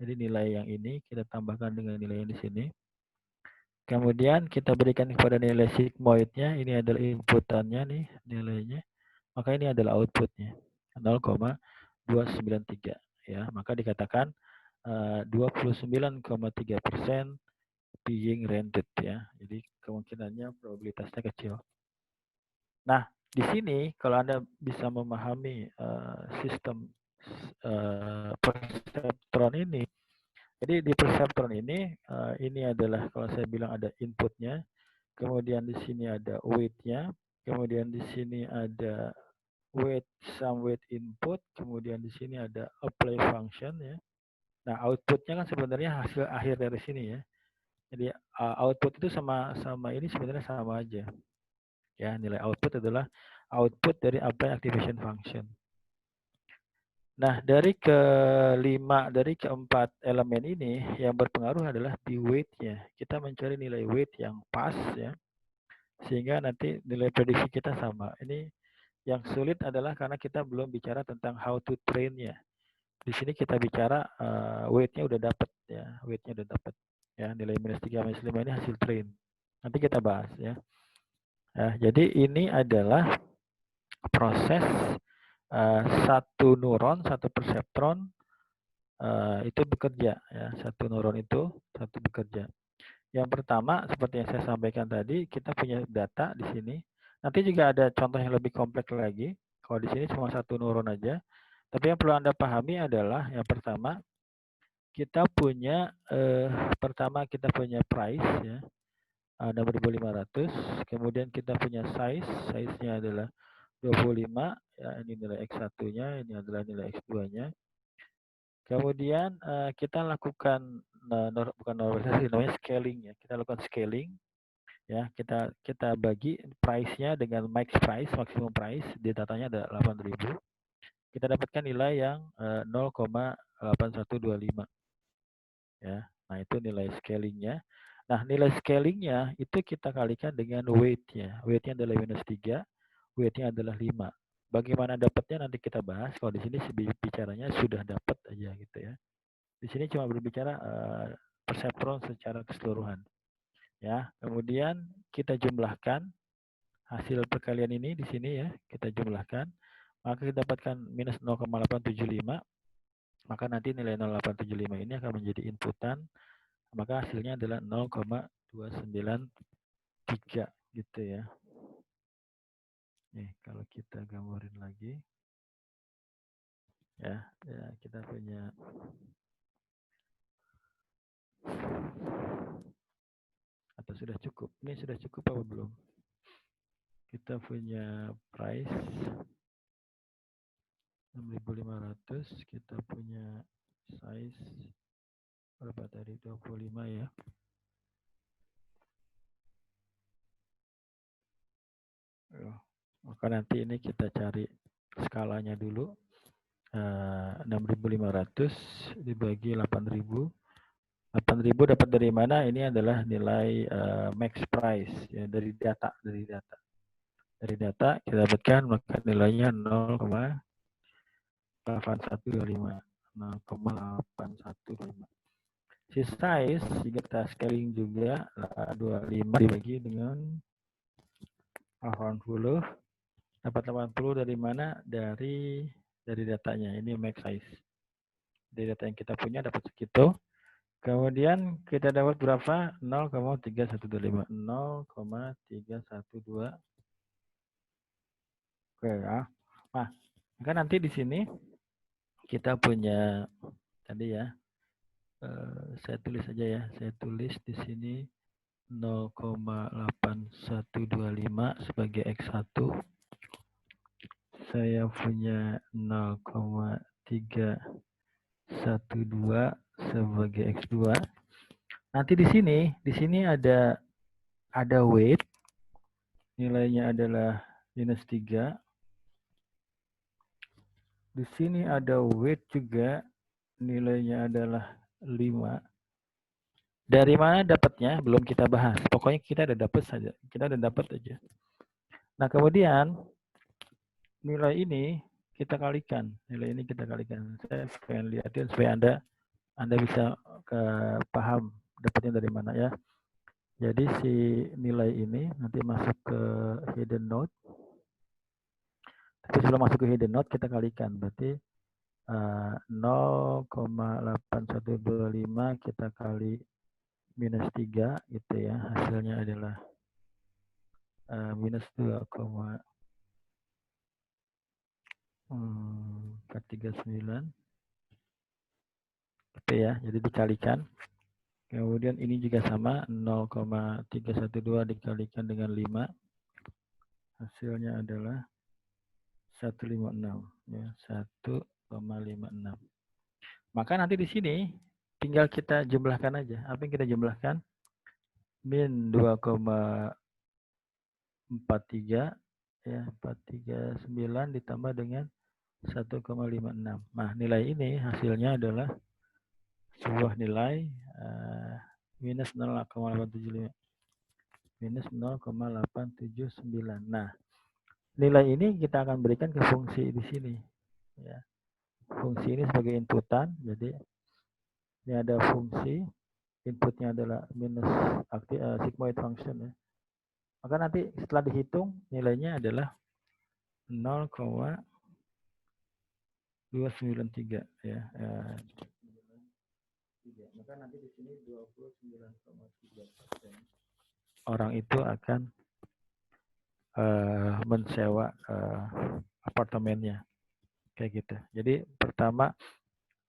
Jadi nilai yang ini kita tambahkan dengan nilai yang di sini. Kemudian kita berikan kepada nilai sigmoidnya, ini adalah inputannya nih, nilainya. Maka ini adalah outputnya, 0,293. Ya, maka dikatakan 29,3% being rented ya. Jadi kemungkinannya probabilitasnya kecil. Nah, di sini kalau Anda bisa memahami sistem perseptron ini, jadi di perseptron ini adalah kalau saya bilang ada inputnya, kemudian di sini ada weight-nya, kemudian di sini ada weight some weight input, kemudian di sini ada apply function ya. Nah, outputnya kan sebenarnya hasil akhir dari sini ya. Jadi output itu sama ini sebenarnya sama aja. Ya, nilai output adalah output dari apply activation function. Nah, dari keempat elemen ini yang berpengaruh adalah di weight-nya. Kita mencari nilai weight yang pas ya, sehingga nanti nilai prediksi kita sama. Ini yang sulit adalah karena kita belum bicara tentang how to train-nya. Di sini kita bicara weight-nya udah dapat ya, weight-nya udah dapat ya, nilai -3 -5 ini hasil train. Nanti kita bahas ya. Nah, jadi ini adalah proses satu neuron, satu perseptron itu bekerja ya, satu neuron itu satu bekerja. Yang pertama seperti yang saya sampaikan tadi, kita punya data di sini. Nanti juga ada contoh yang lebih kompleks lagi. Kalau di sini cuma satu neuron aja. Tapi yang perlu Anda pahami adalah yang pertama kita punya kita punya price ya, 6.500. Kemudian kita punya size-nya adalah 25 ya, ini nilai X1-nya, ini adalah nilai X2-nya. Kemudian kita lakukan bukan normalisasi, namanya scaling ya. Kita lakukan scaling ya, kita bagi price-nya dengan max price, maximum price, di datanya ada 8.000. Kita dapatkan nilai yang 0,8125 ya. Nah, itu nilai scalingnya. Nah, nilai scalingnya itu kita kalikan dengan weight-nya. Weight-nya adalah -3, weight-nya adalah 5. Bagaimana dapatnya nanti kita bahas. Kalau di sini bicaranya sudah dapat aja gitu ya. Di sini cuma berbicara perseptron secara keseluruhan. Ya, kemudian kita jumlahkan hasil perkalian ini di sini ya, kita jumlahkan, maka kita dapatkan -0,875. Maka nanti nilai 0,875 ini akan menjadi inputan, maka hasilnya adalah 0,293 gitu ya. Nih, kalau kita gambarin lagi ya, kita punya atau sudah cukup. Ini sudah cukup apa belum? Kita punya price 6.500, kita punya size berapa tadi? 25 ya. Maka nanti ini kita cari skalanya dulu. 6.500 dibagi 8.000. 8.000 dapat dari mana? Ini adalah nilai max price ya, dari data. Dari data kita dapatkan maka nilainya 0,8125. 0,8125. Si size jika kita scaling juga 25 dibagi dengan 80, dapat 80 dari mana? Dari datanya. Ini max size. Dari data yang kita punya dapat segitu. Kemudian kita dapat berapa? 0,3125. 0,312. Oke ya. Nah, kan nanti di sini kita punya tadi ya. Saya tulis aja ya. Saya tulis di sini 0,8125 sebagai X1. Saya punya 0,312 sebagai X2. Nanti di sini ada weight, nilainya adalah -3. Di sini ada weight juga, nilainya adalah 5. Dari mana dapatnya? Belum kita bahas. Pokoknya kita ada dapat saja. Kita ada dapat aja. Nah, kemudian nilai ini kita kalikan. Nilai ini kita kalikan. Saya pengen lihatin supaya Anda bisa paham dapatnya dari mana ya. Jadi si nilai ini nanti masuk ke hidden node. Tapi sebelum masuk ke hidden node kita kalikan. Berarti 0,8125 kita kali minus 3 gitu ya. Hasilnya adalah minus 2,439 gitu ya. Jadi dikalikan. Kemudian ini juga sama 0,312 dikalikan dengan 5. Hasilnya adalah 156 ya, 1,56. Maka nanti di sini tinggal kita jumlahkan aja. Apa yang kita jumlahkan? Min 2,43 ya, 439 ditambah dengan 1,56. Nah, nilai ini hasilnya adalah sebuah nilai minus 0,875. Minus 0,879. Nah, nilai ini kita akan berikan ke fungsi di sini. Ya. Fungsi ini sebagai inputan. Jadi ini ada fungsi, inputnya adalah minus sigmoid function ya. Maka nanti setelah dihitung nilainya adalah 0,293 ya. Maka nanti di sini 29,3% orang itu akan mensewa apartemennya kayak gitu. Jadi pertama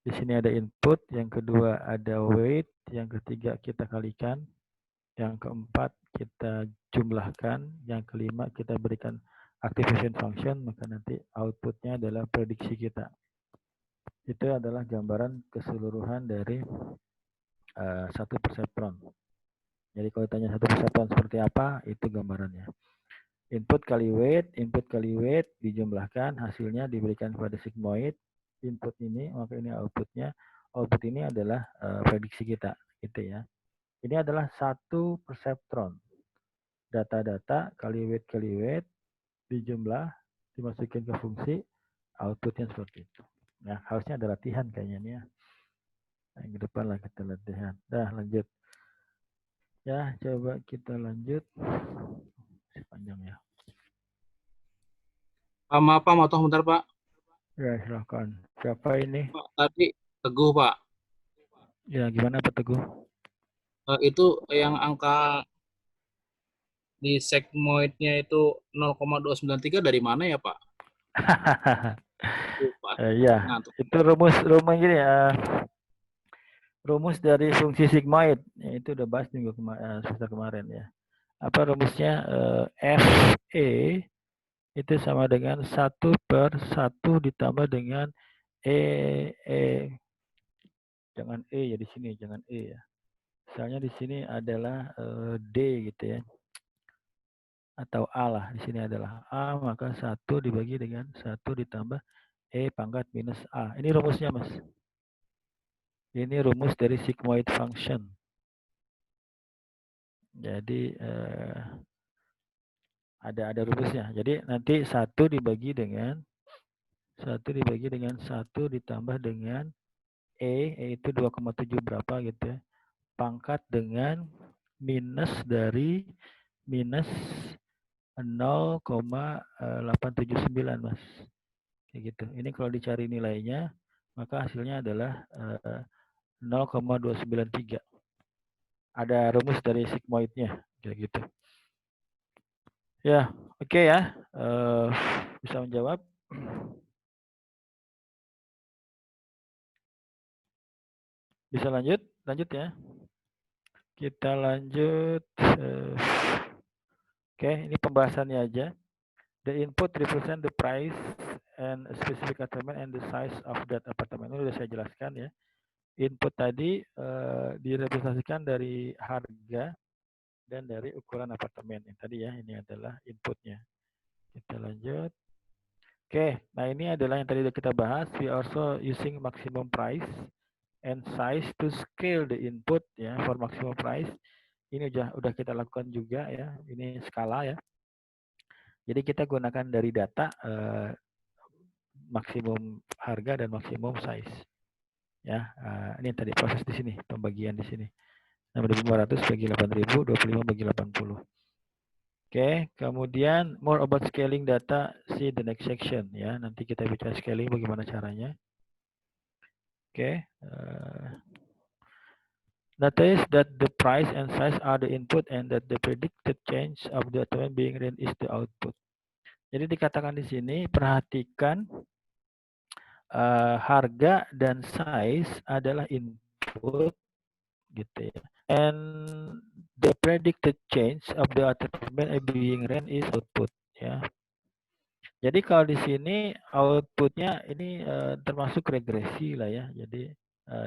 di sini ada input, yang kedua ada weight, yang ketiga kita kalikan, yang keempat kita jumlahkan, yang kelima kita berikan activation function, maka nanti outputnya adalah prediksi kita. Itu adalah gambaran keseluruhan dari satu perseptron. Jadi kalau ditanya satu perseptron seperti apa, itu gambarannya. Input kali weight dijumlahkan, hasilnya diberikan kepada sigmoid. Input ini, maka ini outputnya. Output ini adalah prediksi kita, gitu ya. Ini adalah satu perseptron. Data-data kali weight dijumlah, dimasukin ke fungsi, outputnya seperti itu. Nah, harusnya ada latihan kayaknya nih ya. Yang ke depan lah kita latihan. Dah, lanjut. Ya, coba kita lanjut. Panjang ya. Maaf Pak, mau tahu bentar Pak. Ya, silakan. Siapa ini? Pak, tadi Teguh Pak. Ya, gimana Pak Teguh? Itu yang angka di sigmoidnya itu 0,293 dari mana ya Pak? Iya, itu rumus gini ya. Rumus dari fungsi sigmoid, ya, itu udah bahas minggu semester kemarin ya. Apa rumusnya? FE itu sama dengan 1/1 ditambah dengan jangan ya di sini, jangan ya. Misalnya di sini adalah D gitu ya. Atau A lah, di sini adalah A, maka 1 dibagi dengan 1 ditambah pangkat minus A. Ini rumusnya, Mas. Ini rumus dari sigmoid function. Jadi ada rumusnya. Jadi nanti 1 dibagi dengan 1 ditambah dengan itu 2,7 berapa gitu ya. Pangkat dengan minus dari minus 0,879 Mas. Kayak gitu. Ini kalau dicari nilainya maka hasilnya adalah 0,293. Ada rumus dari sigmoidnya kayak gitu. Ya, oke ya. Bisa menjawab? Bisa lanjut? Lanjut ya. Kita lanjut. Oke, ini pembahasannya aja. The input represent the price and a specific apartment and the size of that apartment. Ini sudah saya jelaskan ya. Input tadi direpresentasikan dari harga dan dari ukuran apartemen. Yang tadi ya, ini adalah inputnya. Kita lanjut. Oke, nah ini adalah yang tadi kita bahas. We also using maximum price and size to scale the input ya for maximum price. Ini udah kita lakukan juga ya. Ini skala ya. Jadi kita gunakan dari data maksimum harga dan maksimum size. Ya, ini tadi proses di sini, pembagian di sini. 6.500 bagi 8.000, 25 bagi 80. Oke, kemudian more about scaling data, see the next section ya. Nanti kita bicara scaling bagaimana caranya. Oke. Data is that the price and size are the input and that the predicted change of the document being ran is the output. Jadi dikatakan di sini, perhatikan harga dan size adalah input, gitu ya. And the predicted change of the document being ran is output, ya. Jadi kalau di sini outputnya ini termasuk regresi lah ya. Jadi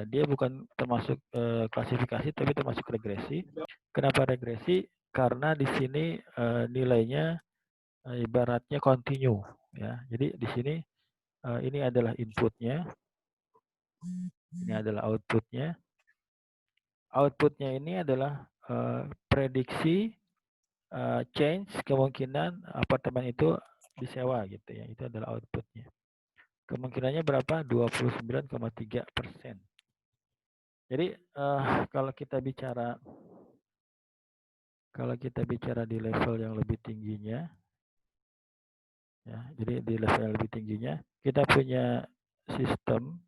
dia bukan termasuk klasifikasi tapi termasuk regresi. Kenapa regresi? Karena di sini nilainya ibaratnya continue ya. Jadi di sini ini adalah inputnya, ini adalah outputnya. Outputnya ini adalah prediksi change kemungkinan apartemen itu disewa gitu ya. Itu adalah outputnya. Kemungkinannya berapa? 29,3%. Jadi kalau kita bicara di level yang lebih tingginya, ya, jadi di level yang lebih tingginya kita punya sistem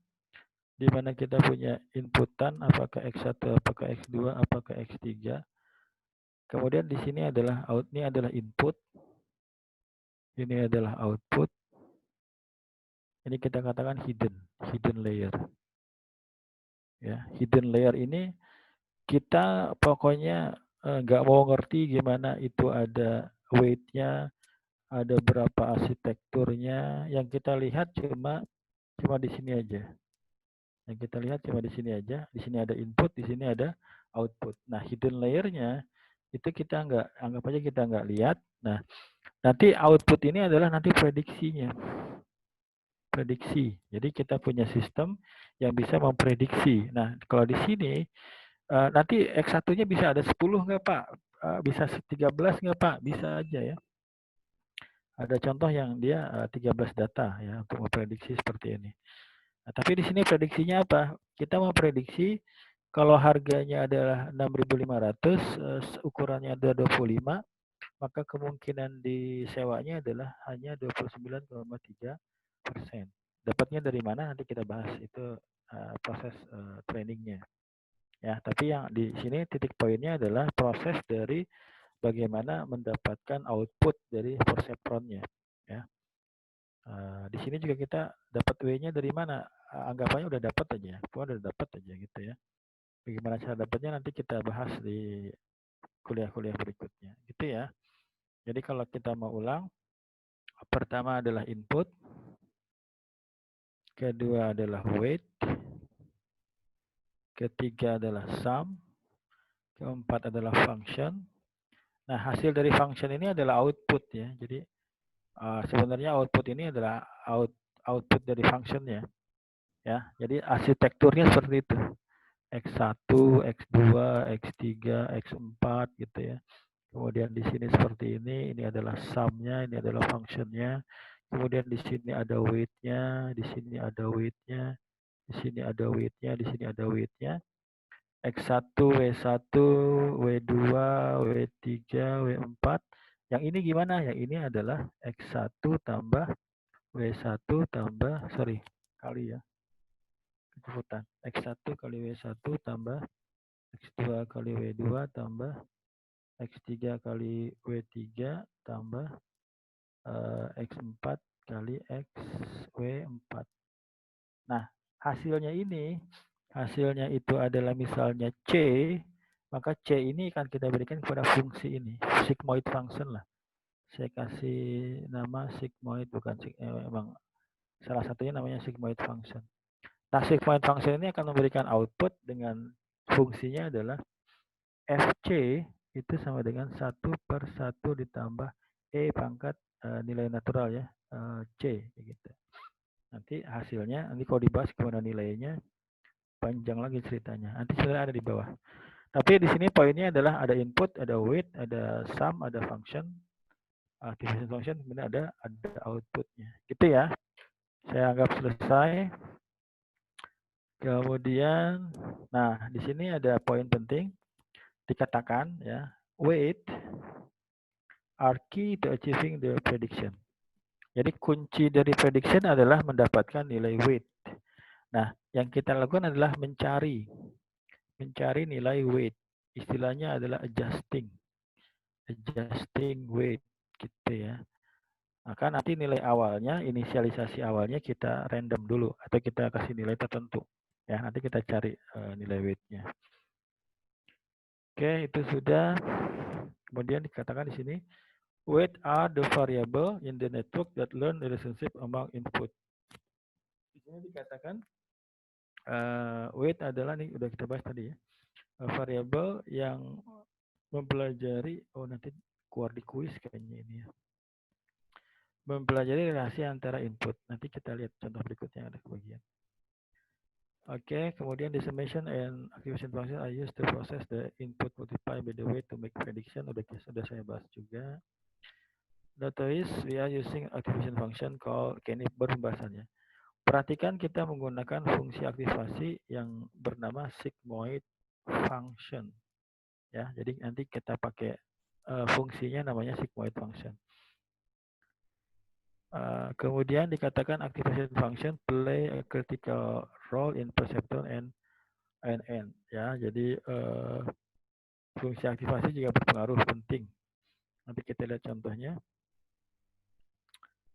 di mana kita punya inputan apakah X1, apakah X2, apakah X3. Kemudian di sini adalah ini adalah input, ini adalah output. Ini kita katakan hidden layer. Ya, hidden layer ini kita pokoknya nggak mau ngerti gimana itu ada weight-nya, ada berapa arsitekturnya. Yang kita lihat cuma di sini aja. Yang kita lihat cuma di sini aja. Di sini ada input, di sini ada output. Nah, hidden layer-nya itu kita nggak, anggap aja kita nggak lihat. Nah, nanti output ini adalah nanti prediksinya. Prediksi. Jadi kita punya sistem yang bisa memprediksi. Nah, kalau di sini nanti X1-nya bisa ada 10 nggak Pak? Bisa 13 nggak Pak? Bisa aja ya. Ada contoh yang dia 13 data ya untuk memprediksi seperti ini. Nah, tapi di sini prediksinya apa? Kita memprediksi kalau harganya adalah 6.500, ukurannya ada 25, maka kemungkinan disewanya adalah hanya 29,3%. Dapatnya dari mana nanti kita bahas, itu proses trainingnya. Ya, tapi yang di sini titik poinnya adalah proses dari bagaimana mendapatkan output dari perseptronnya. Ya. Di sini juga kita dapat W-nya dari mana? Anggapannya udah dapat aja, udah dapat aja gitu ya. Bagaimana cara dapatnya nanti kita bahas di kuliah-kuliah berikutnya, gitu ya. Jadi kalau kita mau ulang, pertama adalah input, kedua adalah weight, ketiga adalah sum, keempat adalah function. Nah, hasil dari function ini adalah output ya. Jadi sebenarnya output ini adalah output dari functionnya. Ya, jadi arsitekturnya seperti itu. X1, X2, X3, X4 gitu ya. Kemudian di sini seperti ini adalah sum-nya, ini adalah function-nya. Kemudian di sini ada weight-nya, di sini ada weight-nya, di sini ada weight-nya, di sini ada weight-nya. X1, W1, W2, W3, W4. Yang ini gimana? Yang ini adalah X1 tambah W1 tambah, kali ya. Kecepatan. X1 kali W1 tambah X2 kali W2 tambah X3 kali W3 tambah X4 kali XW4. Nah, hasilnya itu adalah misalnya C, maka C ini akan kita berikan kepada fungsi ini, sigmoid function lah. Saya kasih nama sigmoid, bukan emang salah satunya namanya sigmoid function. Nah, sigmoid function ini akan memberikan output dengan fungsinya adalah FC itu sama dengan 1/1 ditambah E pangkat nilai natural ya, C gitu. Nanti hasilnya, nanti kalau dibahas gimana nilainya, panjang lagi ceritanya. Nanti sebenarnya ada di bawah. Tapi di sini poinnya adalah ada input, ada weight, ada sum, ada function, activation function, kemudian ada outputnya. Gitu ya. Saya anggap selesai. Kemudian, nah di sini ada poin penting dikatakan ya, weight are key to achieving the prediction. Jadi kunci dari prediction adalah mendapatkan nilai weight. Nah, yang kita lakukan adalah mencari nilai weight. Istilahnya adalah adjusting weight gitu ya. Maka nanti nilai awalnya, inisialisasi awalnya kita random dulu atau kita kasih nilai tertentu. Ya, nanti kita cari nilai weight-nya. Oke, itu sudah. Kemudian dikatakan di sini, weight are the variable in the network that learn the relationship among input. Di sini dikatakan weight adalah nih udah kita bahas tadi ya, variabel yang mempelajari, nanti keluar di kuis kayaknya ini ya, mempelajari relasi antara input. Nanti kita lihat contoh berikutnya ada kebagian. Oke, kemudian the summation and activation function I use to process the input multiplied by the weight to make prediction. Sudah saya bahas juga. Notice we are using activation function called, ini pembahasannya. Perhatikan kita menggunakan fungsi aktivasi yang bernama sigmoid function. Ya, jadi nanti kita pakai fungsinya namanya sigmoid function. Kemudian dikatakan activation function play a critical role in perceptron and ANN. Ya, jadi fungsi aktivasi juga berpengaruh penting. Nanti kita lihat contohnya.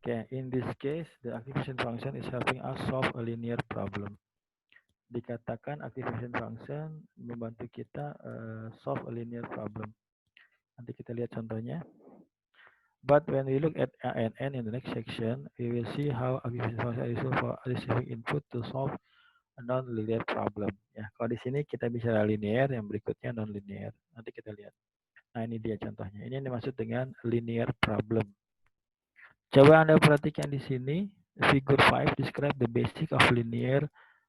Okay, in this case, the activation function is helping us solve a linear problem. Dikatakan activation function membantu kita solve a linear problem. Nanti kita lihat contohnya. But when we look at ANN in the next section, we will see how activation function is useful for receiving input to solve a non-linear problem. Ya, kalau di sini kita bicara linear, yang berikutnya non-linear. Nanti kita lihat. Nah, ini dia contohnya. Ini yang dimaksud dengan linear problem. Coba Anda perhatikan di sini, figure 5 describe the basic of linear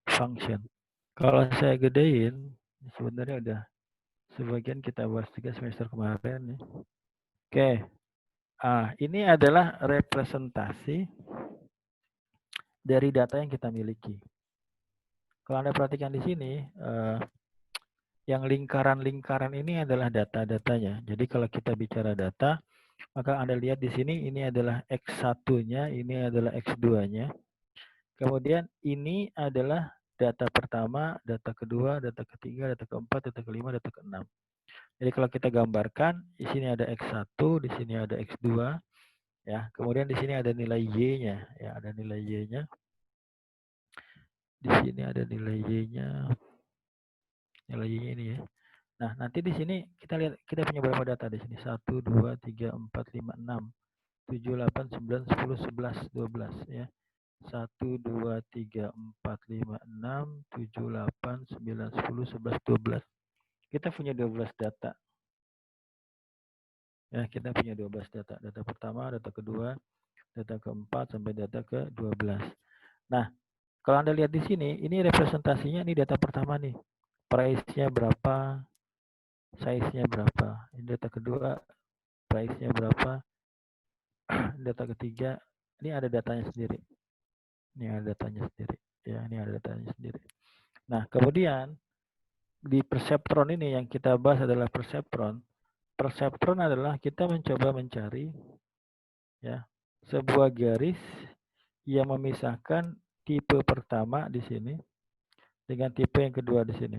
function. Kalau saya gedein, sebenarnya udah sebagian kita bahas juga semester kemarin nih. Oke. Ini adalah representasi dari data yang kita miliki. Kalau Anda perhatikan di sini, yang lingkaran-lingkaran ini adalah data-datanya. Jadi kalau kita bicara data, maka Anda lihat di sini ini adalah X1-nya, ini adalah X2-nya. Kemudian ini adalah data pertama, data kedua, data ketiga, data keempat, data kelima, data keenam. Jadi kalau kita gambarkan, di sini ada X1, di sini ada X2, ya. Kemudian di sini ada nilai Y-nya, ya, ada nilai Y-nya. Di sini ada nilai Y-nya. Nilai Y-nya ini ya. Nah, nanti di sini kita lihat kita punya berapa data di sini? 1 2 3 4 5 6 7 8 9 10 11 12 ya. 1 2 3 4 5 6 7 8 9 10 11 12. Kita punya 12 data. Ya, kita punya 12 data. Data pertama, data kedua, data keempat sampai data ke-12. Nah, kalau Anda lihat di sini, ini representasinya ini data pertama nih. Price-nya berapa? Size-nya berapa? Ini data kedua, price-nya berapa? Data ketiga, ini ada datanya sendiri. Ini ada datanya sendiri. Ya, ini ada datanya sendiri. Nah, kemudian di perceptron ini yang kita bahas adalah perceptron. Perceptron adalah kita mencoba mencari ya sebuah garis yang memisahkan tipe pertama di sini dengan tipe yang kedua di sini.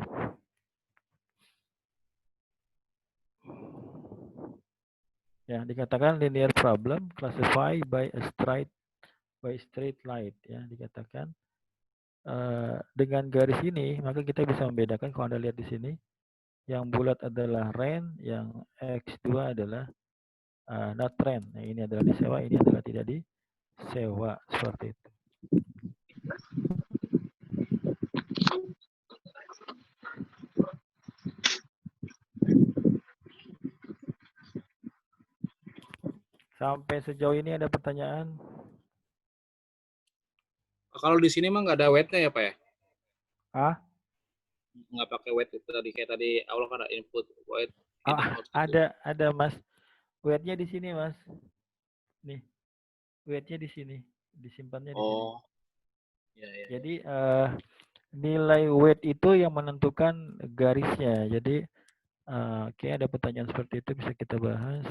Ya, dikatakan linear problem classified by a straight line ya, dikatakan dengan garis ini maka kita bisa membedakan. Kalau Anda lihat di sini yang bulat adalah rent, yang X2 adalah not rent. Nah, ini adalah disewa, ini adalah tidak disewa, seperti itu. Sampai sejauh ini ada pertanyaan? Kalau di sini mah nggak ada weight-nya ya Pak ya? Nggak pakai weight itu tadi, kayak tadi awal kan ada input, weight, in and out. Ada Mas. Weight-nya di sini Mas. Nih, weight-nya di sini, disimpannya di sini. Ya. Jadi nilai weight itu yang menentukan garisnya. Jadi oke, ada pertanyaan seperti itu bisa kita bahas.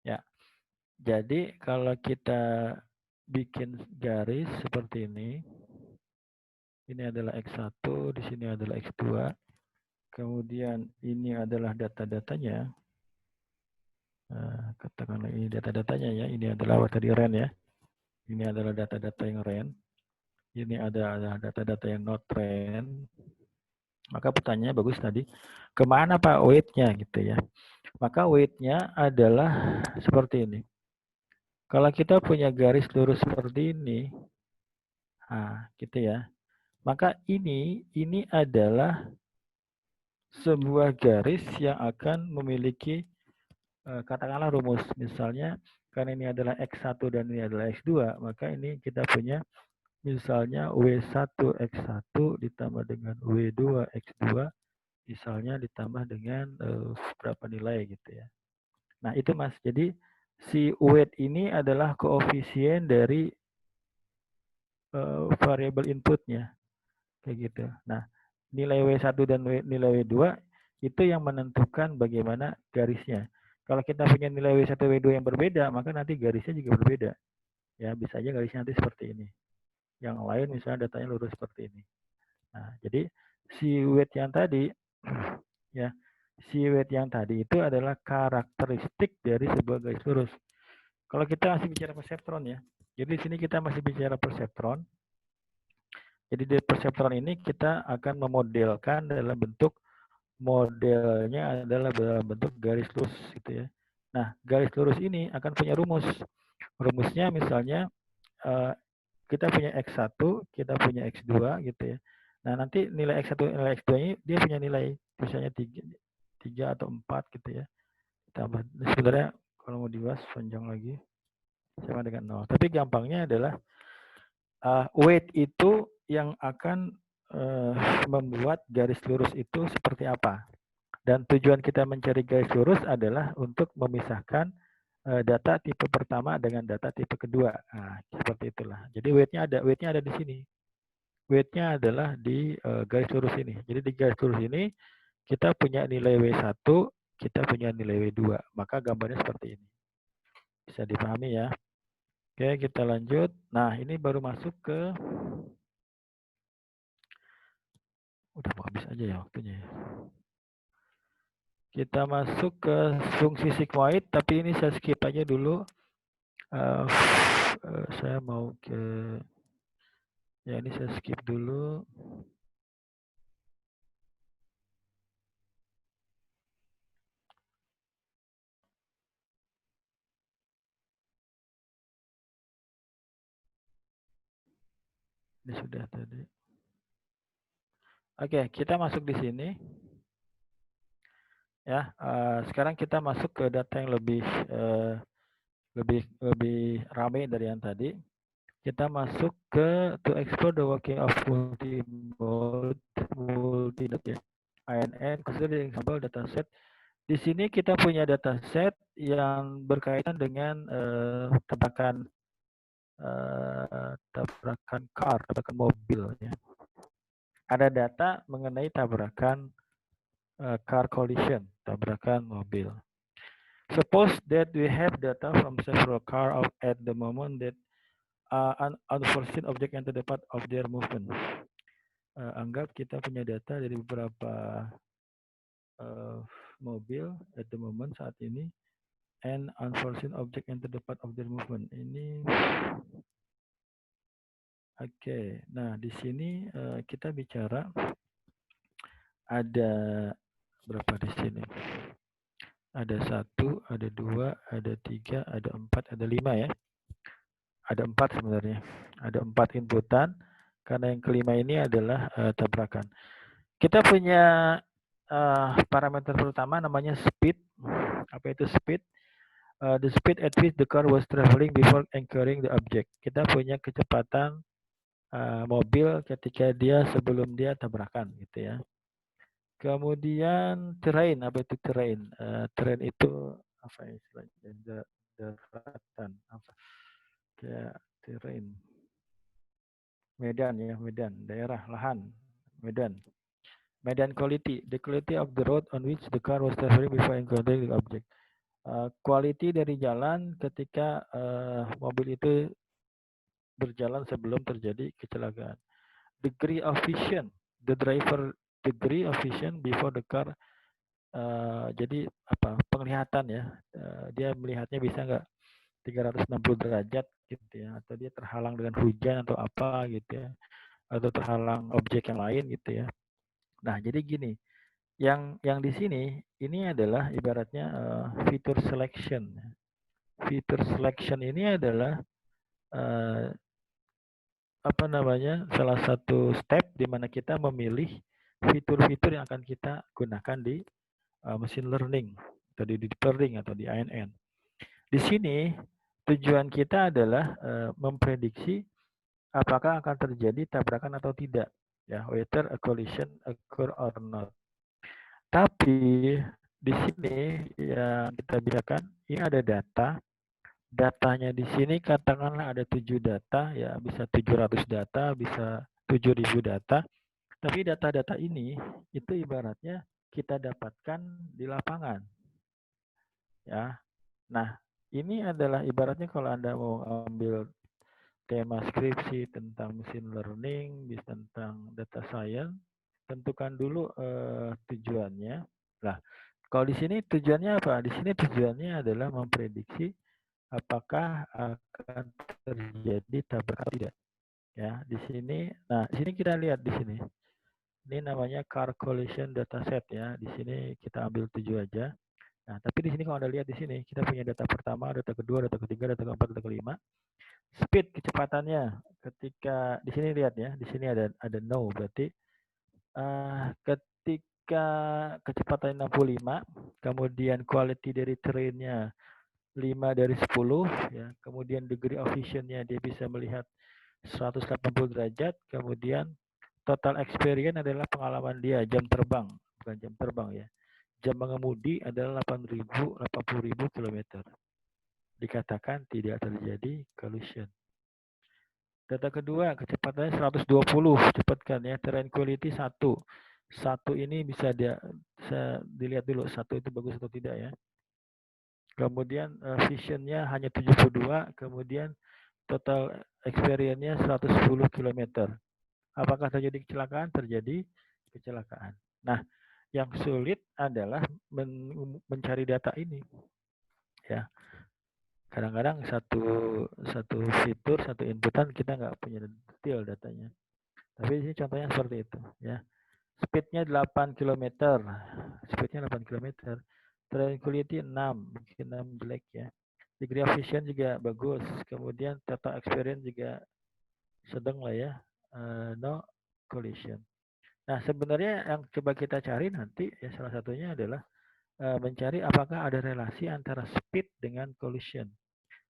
Ya, jadi kalau kita bikin garis seperti ini. Ini adalah X1, di sini adalah X2. Kemudian ini adalah data-datanya. Katakanlah ini data-datanya ya. Ini adalah tadi RAN ya. Ini adalah data-data yang RAN. Ini ada data-data yang not RAN. Maka pertanyaannya bagus tadi. Kemana Pak weight-nya gitu ya. Maka weight-nya adalah seperti ini. Kalau kita punya garis lurus seperti ini. Nah, gitu ya. Maka ini adalah sebuah garis yang akan memiliki katakanlah rumus. Misalnya karena ini adalah X1 dan ini adalah X2, maka ini kita punya misalnya W1 X1 ditambah dengan W2 X2 misalnya ditambah dengan berapa nilai gitu ya. Nah, itu Mas. Jadi si weight ini adalah koefisien dari variabel inputnya. Kayak gitu. Nah, nilai W1 dan nilai W2 itu yang menentukan bagaimana garisnya. Kalau kita punya nilai W1, W2 yang berbeda, maka nanti garisnya juga berbeda. Ya, bisa aja garisnya nanti seperti ini. Yang lain misalnya datanya lurus seperti ini. Nah, jadi si weight yang tadi ya, si weight yang tadi itu adalah karakteristik dari sebuah garis lurus. Kalau kita masih bicara perseptron ya. Jadi di sini kita masih bicara perseptron. Jadi di perseptron ini kita akan memodelkan dalam bentuk modelnya adalah dalam bentuk garis lurus gitu ya. Nah, garis lurus ini akan punya rumus. Rumusnya misalnya kita punya X1, kita punya X2 gitu ya. Nah, nanti nilai X1, nilai X2 ini dia punya nilai misalnya 3 atau 4 gitu ya. Tambah sebenarnya kalau mau dibahas panjang lagi sama dengan 0. Tapi gampangnya adalah weight itu yang akan membuat garis lurus itu seperti apa. Dan tujuan kita mencari garis lurus adalah untuk memisahkan data tipe pertama dengan data tipe kedua. Nah, seperti itulah. Jadi weight-nya ada di sini. Weight-nya adalah di garis lurus ini. Jadi di garis lurus ini kita punya nilai W1, kita punya nilai W2. Maka gambarnya seperti ini. Bisa dipahami ya. Oke, kita lanjut. Nah, ini baru masuk ke udah mau habis aja ya waktunya ya. Kita masuk ke fungsi sigmoid, tapi ini saya skip aja dulu. Saya mau ke ya ini saya skip dulu. Ini sudah tadi. Oke, kita masuk di sini. Ya, sekarang kita masuk ke data yang lebih ramai dari yang tadi. Kita masuk ke to explore the working of multi-mode ya. INN consider the example dataset. Di sini kita punya dataset yang berkaitan dengan tabrakan mobil ya. Ada data mengenai tabrakan car collision, tabrakan mobil. Suppose that we have data from several cars at the moment that unforeseen object enter the path of their movement. Anggap kita punya data dari beberapa mobil at the moment saat ini and unforeseen object enter the path of their movement. Ini Oke, nah di sini kita bicara ada berapa di sini? Ada 1, ada 2, ada 3, ada 4, ada 5 ya. Ada 4 sebenarnya. Ada 4 inputan karena yang kelima ini adalah tabrakan. Kita punya parameter pertama namanya speed. Apa itu speed? The speed at which the car was traveling before encountering the object. Kita punya kecepatan mobil ketika dia sebelum dia tabrakan gitu ya. Kemudian terrain, apa itu terrain? Terrain itu apa ya istilahnya? Daratan apa? Kayak terrain. Medan ya, medan, daerah, lahan, medan. Medan quality, the quality of the road on which the car was traveling before encountering the object. Quality dari jalan ketika mobil itu berjalan sebelum terjadi kecelakaan. Degree of vision, the driver degree of vision before the car. Jadi apa? Penglihatan ya. Dia melihatnya bisa nggak 360 derajat gitu ya, atau dia terhalang dengan hujan atau apa gitu ya, atau terhalang objek yang lain gitu ya. Nah, jadi gini, yang di sini ini adalah ibaratnya fitur selection. Fitur selection ini adalah uh, apa namanya, salah satu step di mana kita memilih fitur-fitur yang akan kita gunakan di machine learning atau di deep learning atau di ANN. Di sini tujuan kita adalah memprediksi apakah akan terjadi tabrakan atau tidak, ya, whether a collision occur or not. Tapi di sini yang kita bicarakan ini ada data. Datanya di sini katakanlah ada 7 data, ya bisa 700 data, bisa 7.000 data. Tapi data-data ini itu ibaratnya kita dapatkan di lapangan. Ya. Nah, ini adalah ibaratnya kalau Anda mau ambil tema skripsi tentang machine learning, tentang data science, tentukan dulu tujuannya. Nah, kalau di sini tujuannya apa? Di sini tujuannya adalah memprediksi apakah akan terjadi tabrakan atau tidak. Ya, di sini. Nah, di sini kita lihat di sini. Ini namanya car collision dataset ya. Di sini kita ambil 7 aja. Nah, tapi di sini kalau Anda lihat di sini, kita punya data pertama, data kedua, data ketiga, data keempat, data kelima. Speed kecepatannya ketika di sini lihat ya, di sini ada no, berarti ketika kecepatan 65, kemudian quality dari trainnya 5 dari 10 ya, kemudian degree of vision-nya dia bisa melihat 180 derajat, kemudian total experience adalah pengalaman dia, jam terbang, bukan jam terbang ya. Jam mengemudi adalah 80.000 km. Dikatakan tidak terjadi collision. Data kedua, kecepatannya 120, cepat kan ya. Terrain quality 1. 1 ini bisa dilihat dulu, 1 itu bagus atau tidak ya. Kemudian visionnya hanya 72, kemudian total experience-nya 110 km. Apakah terjadi kecelakaan? Terjadi kecelakaan. Nah, yang sulit adalah mencari data ini. Ya, kadang-kadang satu fitur, satu inputan kita nggak punya detail datanya. Tapi ini contohnya seperti itu. Ya, speednya 8 km, speednya 8 km. Tranquility 6, mungkin 6 jelek ya. Degree of vision juga bagus. Kemudian total experience juga sedang lah ya. No collision. Nah, sebenarnya yang coba kita cari nanti ya salah satunya adalah mencari apakah ada relasi antara speed dengan collision.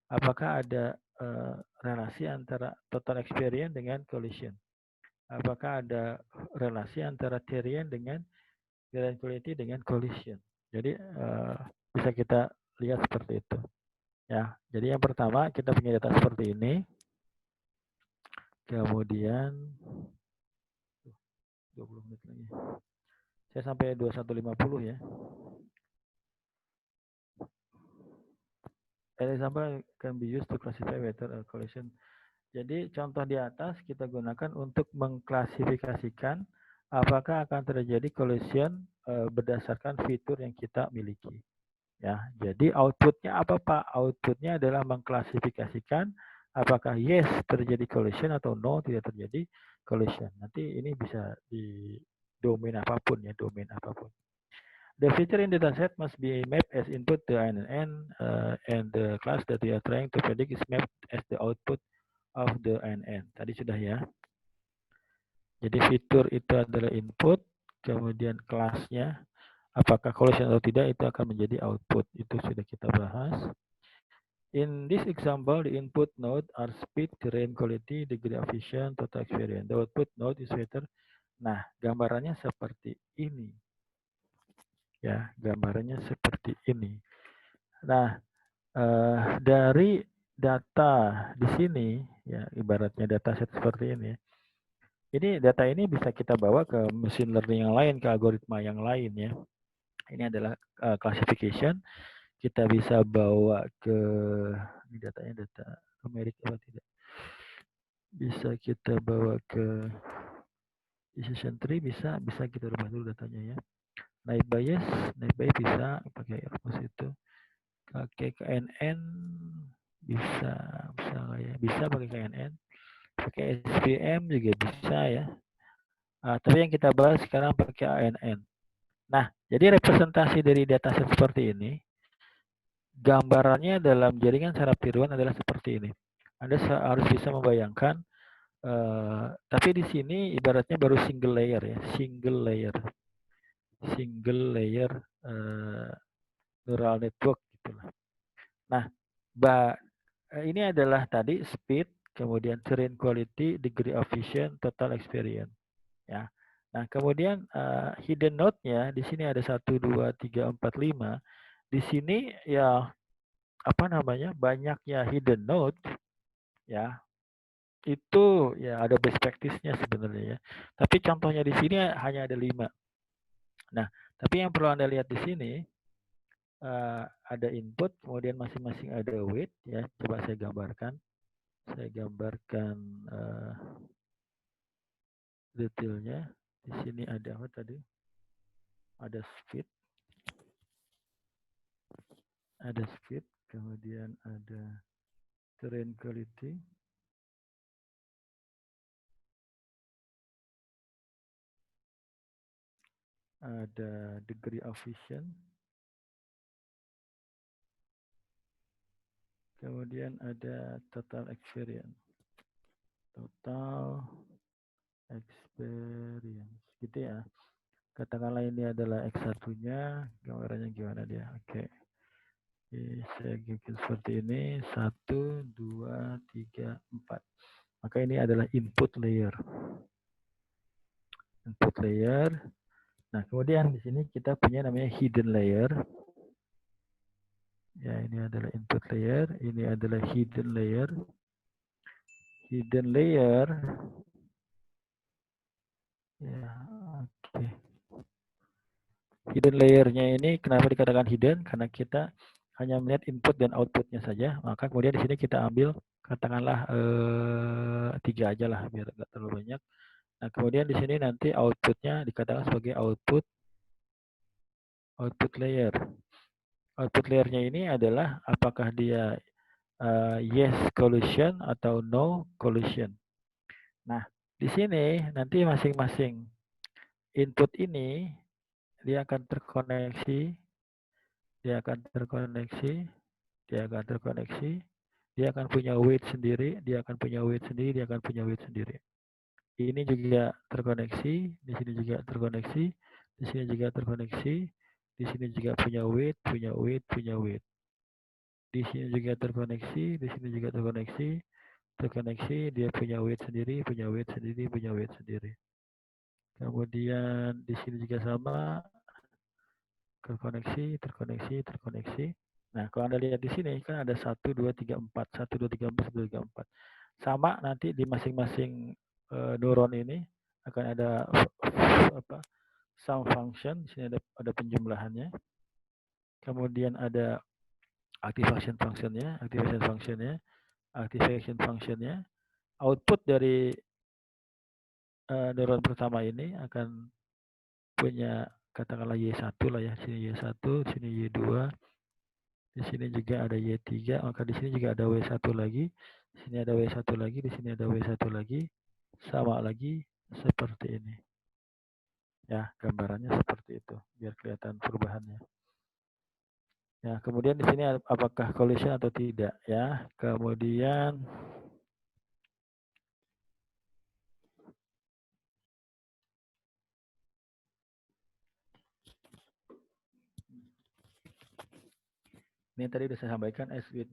Apakah ada relasi antara total experience dengan collision. Apakah ada relasi antara terrain dengan quality dengan collision. Jadi bisa kita lihat seperti itu. Ya, jadi yang pertama kita punya data seperti ini. Kemudian 20 menit lagi. Saya sampai 21.50 ya. An example can be used to classify whether a collision. Jadi contoh di atas kita gunakan untuk mengklasifikasikan apakah akan terjadi collision berdasarkan fitur yang kita miliki. Ya, jadi outputnya apa Pak? Outputnya adalah mengklasifikasikan apakah yes terjadi collision atau no tidak terjadi collision. Nanti ini bisa di domain apapun ya, domain apapun. The feature in the dataset must be mapped as input to ANN, and the class that we are trying to predict is mapped as the output of the ANN. Tadi sudah ya. Jadi fitur itu adalah input, kemudian kelasnya apakah collision atau tidak itu akan menjadi output. Itu sudah kita bahas. In this example, the input node are speed, terrain quality, degree of vision, total experience. The output node is weather. Nah, gambarannya seperti ini. Ya, gambarannya seperti ini. Nah, dari data di sini, ya ibaratnya dataset seperti ini. Ini data ini bisa kita bawa ke machine learning yang lain, ke algoritma yang lain ya. Ini adalah classification. Kita bisa bawa ke ini datanya data numerik apa tidak? bisa kita bawa ke decision tree, bisa kita rubah dulu datanya ya. Naive bias bisa pakai rumus itu. Pakai KNN bisa nggak ya? Bisa pakai KNN. Pakai SVM juga bisa ya. Tapi yang kita bahas sekarang pakai ANN. Nah, jadi representasi dari dataset seperti ini, gambarannya dalam jaringan saraf tiruan adalah seperti ini. Anda harus bisa membayangkan, tapi di sini ibaratnya baru single layer ya, single layer neural network gitulah. Nah, ini adalah tadi speed, kemudian terrain quality, degree of vision, total experience. Ya. Nah, kemudian hidden node-nya di sini ada 1, 2, 3, 4, 5. Di sini ya apa namanya? Banyaknya hidden node ya. Itu ya ada best practice-nya sebenarnya ya. Tapi contohnya di sini hanya ada 5. Nah, tapi yang perlu Anda lihat di sini ada input, kemudian masing-masing ada weight ya. Coba saya gambarkan. Saya gambarkan detailnya. Di sini ada apa tadi? Ada speed, kemudian ada terrain quality, ada degree of vision, kemudian ada total experience. Gitu ya. Katakanlah ini adalah X1-nya, gambarannya gimana dia? Oke. Saya bikin seperti ini, 1, 2, 3, 4. Maka ini adalah input layer. Nah, kemudian di sini kita punya namanya hidden layer. Ya, ini adalah input layer, ini adalah hidden layer. Ya, oke. Hidden layernya ini kenapa dikatakan hidden? Karena kita hanya melihat input dan outputnya saja. Maka kemudian di sini kita ambil katakanlah 3 aja lah biar nggak terlalu banyak. Nah, kemudian di sini nanti outputnya dikatakan sebagai output layer. Output layernya ini adalah apakah dia yes collision atau no collision. Nah, di sini nanti masing-masing input ini dia akan terkoneksi, dia akan punya weight sendiri, dia akan punya weight sendiri. Ini juga terkoneksi, di sini juga terkoneksi, di sini juga terkoneksi, di sini juga punya weight. Di sini juga terkoneksi, di sini juga terkoneksi, dia punya weight sendiri. Kemudian di sini juga sama, terkoneksi. Nah, kalau Anda lihat di sini kan ada 1, 2, 3, 4. Sama nanti di masing-masing neuron ini akan ada sum function. Di sini ada penjumlahannya. Kemudian ada activation functionnya. Output dari neuron pertama ini akan punya katakanlah Y1 lah ya. Sini Y1, sini Y2, di sini juga ada Y3, maka di sini juga ada W1 lagi, di sini ada W1 lagi, di sini ada W1 lagi, sama lagi seperti ini. Ya, gambarannya seperti itu, biar kelihatan perubahannya. Ya, kemudian di sini apakah collision atau tidak ya. Kemudian ini tadi sudah saya sampaikan as with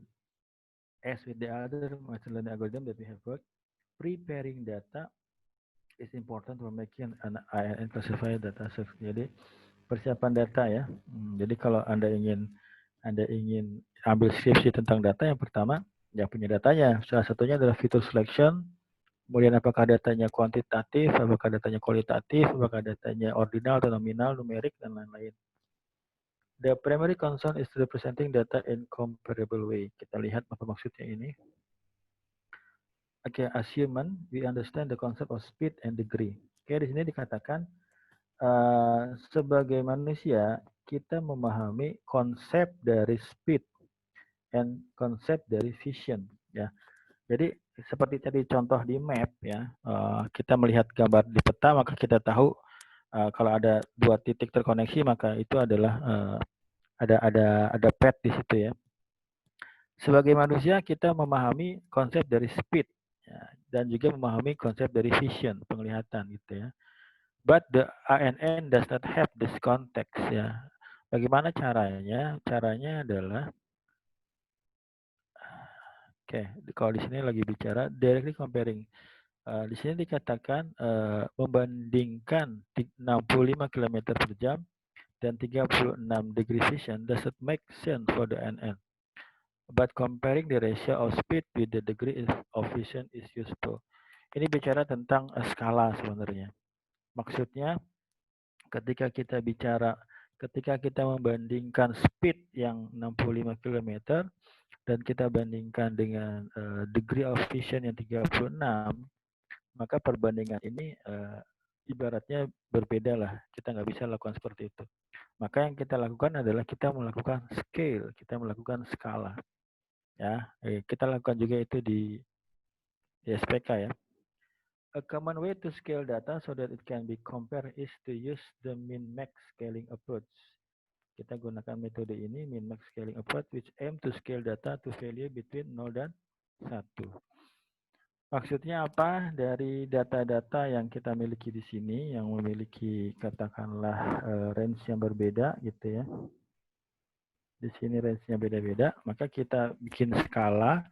the other machine learning algorithm that we have worked, preparing data is important for making an ANN classified data set. Jadi persiapan data ya. Jadi kalau Anda ingin ambil skripsi tentang data, yang pertama ya punya datanya. Salah satunya adalah feature selection. Kemudian apakah datanya kuantitatif, apakah datanya kualitatif, apakah datanya ordinal atau nominal, numerik, dan lain-lain. The primary concern is representing data in comparable way. Kita lihat apa maksudnya ini. Oke, as human, we understand the concept of speed and degree. Oke, di sini dikatakan sebagai manusia kita memahami konsep dari speed and konsep dari vision. Ya, jadi seperti tadi contoh di map ya, kita melihat gambar di peta maka kita tahu kalau ada dua titik terkoneksi maka itu adalah ada pad di situ ya. Sebagai manusia kita memahami konsep dari speed ya, dan juga memahami konsep dari vision, penglihatan gitu ya. But the ANN does not have this context ya. Bagaimana caranya? Caranya adalah kalau di sini lagi bicara directly comparing. Di sini dikatakan membandingkan 65 km per jam dan 36 degree vision doesn't make sense for the ANN. But comparing the ratio of speed with the degree of vision is useful. Ini bicara tentang skala sebenarnya. Maksudnya ketika kita membandingkan speed yang 65 km dan kita bandingkan dengan degree of vision yang 36, maka perbandingan ini ibaratnya berbeda lah. Kita nggak bisa lakukan seperti itu. Maka yang kita lakukan adalah kita melakukan scale, kita melakukan skala. Ya, kita lakukan juga itu di SPK ya. A common way to scale data so that it can be compared is to use the min-max scaling approach. Kita gunakan metode ini, min-max scaling approach, which aim to scale data to value between 0 dan 1. Maksudnya apa? Dari data-data yang kita miliki di sini, yang memiliki katakanlah range yang berbeda gitu ya. Di sini range-nya beda-beda, maka kita bikin skala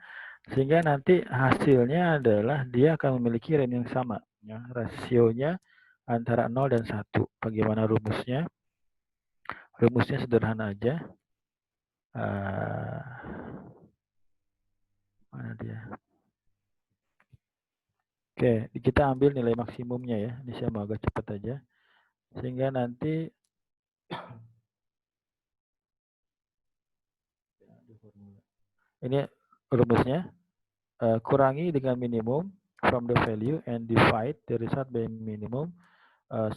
sehingga nanti hasilnya adalah dia akan memiliki range yang sama ya, rasionya antara 0 dan 1. Bagaimana rumusnya? Rumusnya sederhana aja. Mana dia? Oke, kita ambil nilai maksimumnya ya. Ini saya mau agak cepat aja. Sehingga nanti ini rumusnya, kurangi dengan minimum from the value and divide the result by minimum,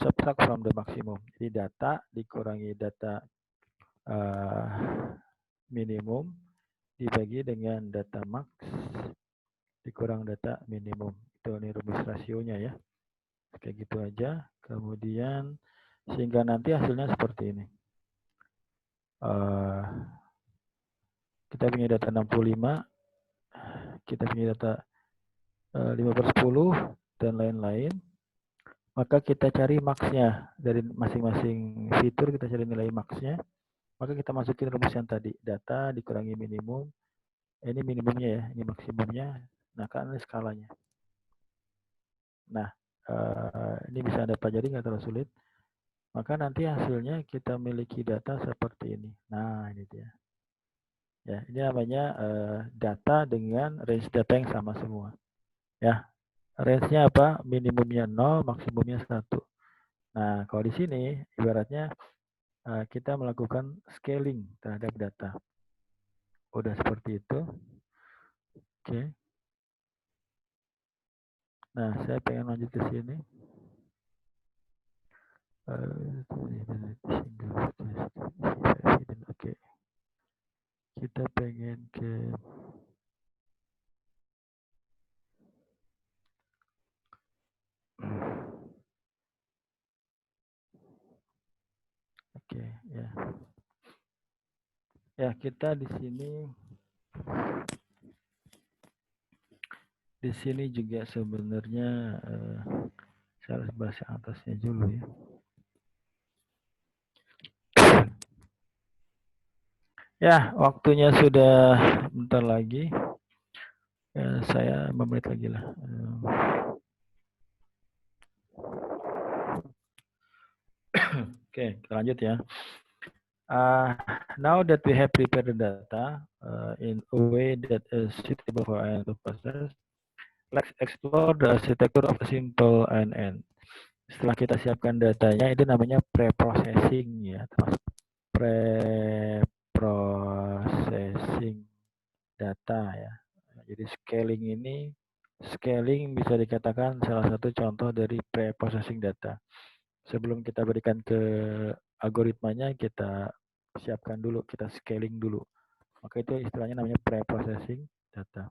subtract from the maximum. Jadi data dikurangi data minimum dibagi dengan data max dikurang data minimum. Itu ini rumus rasionya ya. Kayak gitu aja. Kemudian sehingga nanti hasilnya seperti ini. Kita punya data 65, kita punya data 5/10 dan lain-lain. Maka kita cari max-nya dari masing-masing fitur, kita cari nilai max-nya. Maka kita masukin rumus yang tadi, data dikurangi minimum. Ini minimumnya ya, ini maksimumnya. Nah, kan ini skalanya. Nah, ini bisa Anda pelajari, nggak terlalu sulit. Maka nanti hasilnya kita miliki data seperti ini. Nah, ini dia. Ya, ini namanya data dengan range data yang sama semua. Ya, range-nya apa? Minimumnya 0, maksimumnya 1. Nah, kalau di sini ibaratnya kita melakukan scaling terhadap data. Udah seperti itu. Oke. Nah, saya pengen lanjut ke sini. Oke. Kita pengen ke ya. Ya, kita di sini juga sebenarnya saya harus bahas atasnya dulu ya. Ya, waktunya sudah bentar lagi. Ya, saya 5 menit lagi lah. Oke, kita lanjut ya. Now that we have prepared the data in a way that is suitable for ANN to process, let's explore the architecture of a simple ANN. Setelah kita siapkan datanya, itu namanya pre-processing ya, pre-processing data ya. Jadi scaling ini Scaling bisa dikatakan salah satu contoh dari pre-processing data. Sebelum kita berikan ke algoritmanya, kita siapkan dulu, kita scaling dulu. Maka itu istilahnya namanya pre-processing data.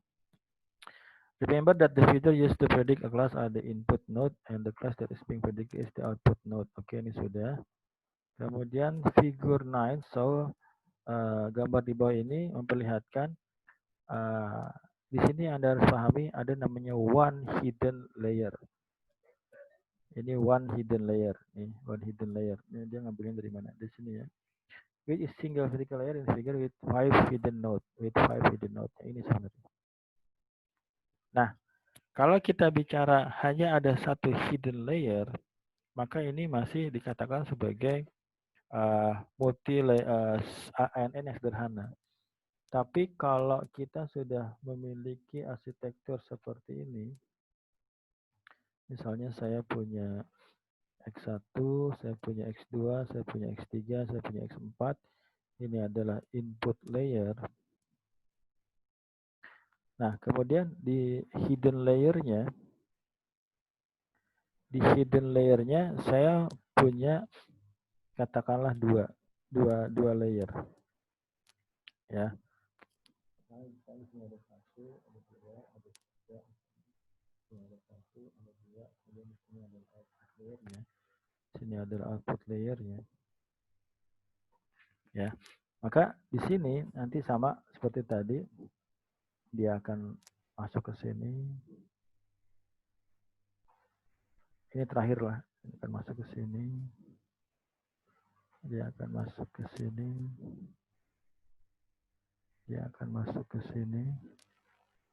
Remember that the feature used to predict a class are the input node and the class that is being predicted is the output node. Oke, ini sudah. Kemudian figure 9, so gambar di bawah ini memperlihatkan di sini Anda harus pahami ada namanya one hidden layer. Ini one hidden layer, nih one hidden layer. Ini dia ngambilnya dari mana? Di sini ya. Which is single vertical layer in figure with 5 hidden node, Ini sebenarnya. Nah, kalau kita bicara hanya ada satu hidden layer, maka ini masih dikatakan sebagai multi ANN yang sederhana. Tapi kalau kita sudah memiliki arsitektur seperti ini, misalnya saya punya X1, saya punya X2, saya punya X3, saya punya X4, ini adalah input layer. Nah, kemudian di hidden layernya saya punya katakanlah dua layer, ya. Sini adalah output layernya, ya. Maka di sini nanti sama seperti tadi, dia akan masuk ke sini. Ini terakhir lah, ini akan masuk ke sini. Dia akan masuk ke sini. Dia akan masuk ke sini.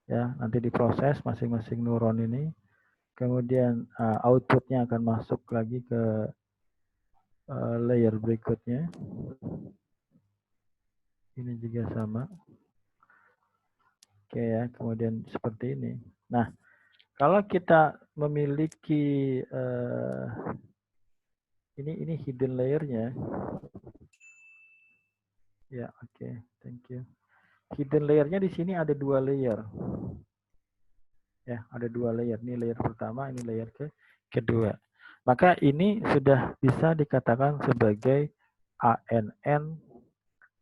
Ya, nanti diproses masing-masing neuron ini. Kemudian outputnya akan masuk lagi ke layer berikutnya. Ini juga sama. Oke ya, kemudian seperti ini. Nah, kalau kita memiliki ini hidden layernya. Ya, oke, thank you. Hidden layernya di sini ada 2 layer. Ya, ada 2 layer. Ini layer pertama, ini layer kedua. Maka ini sudah bisa dikatakan sebagai ANN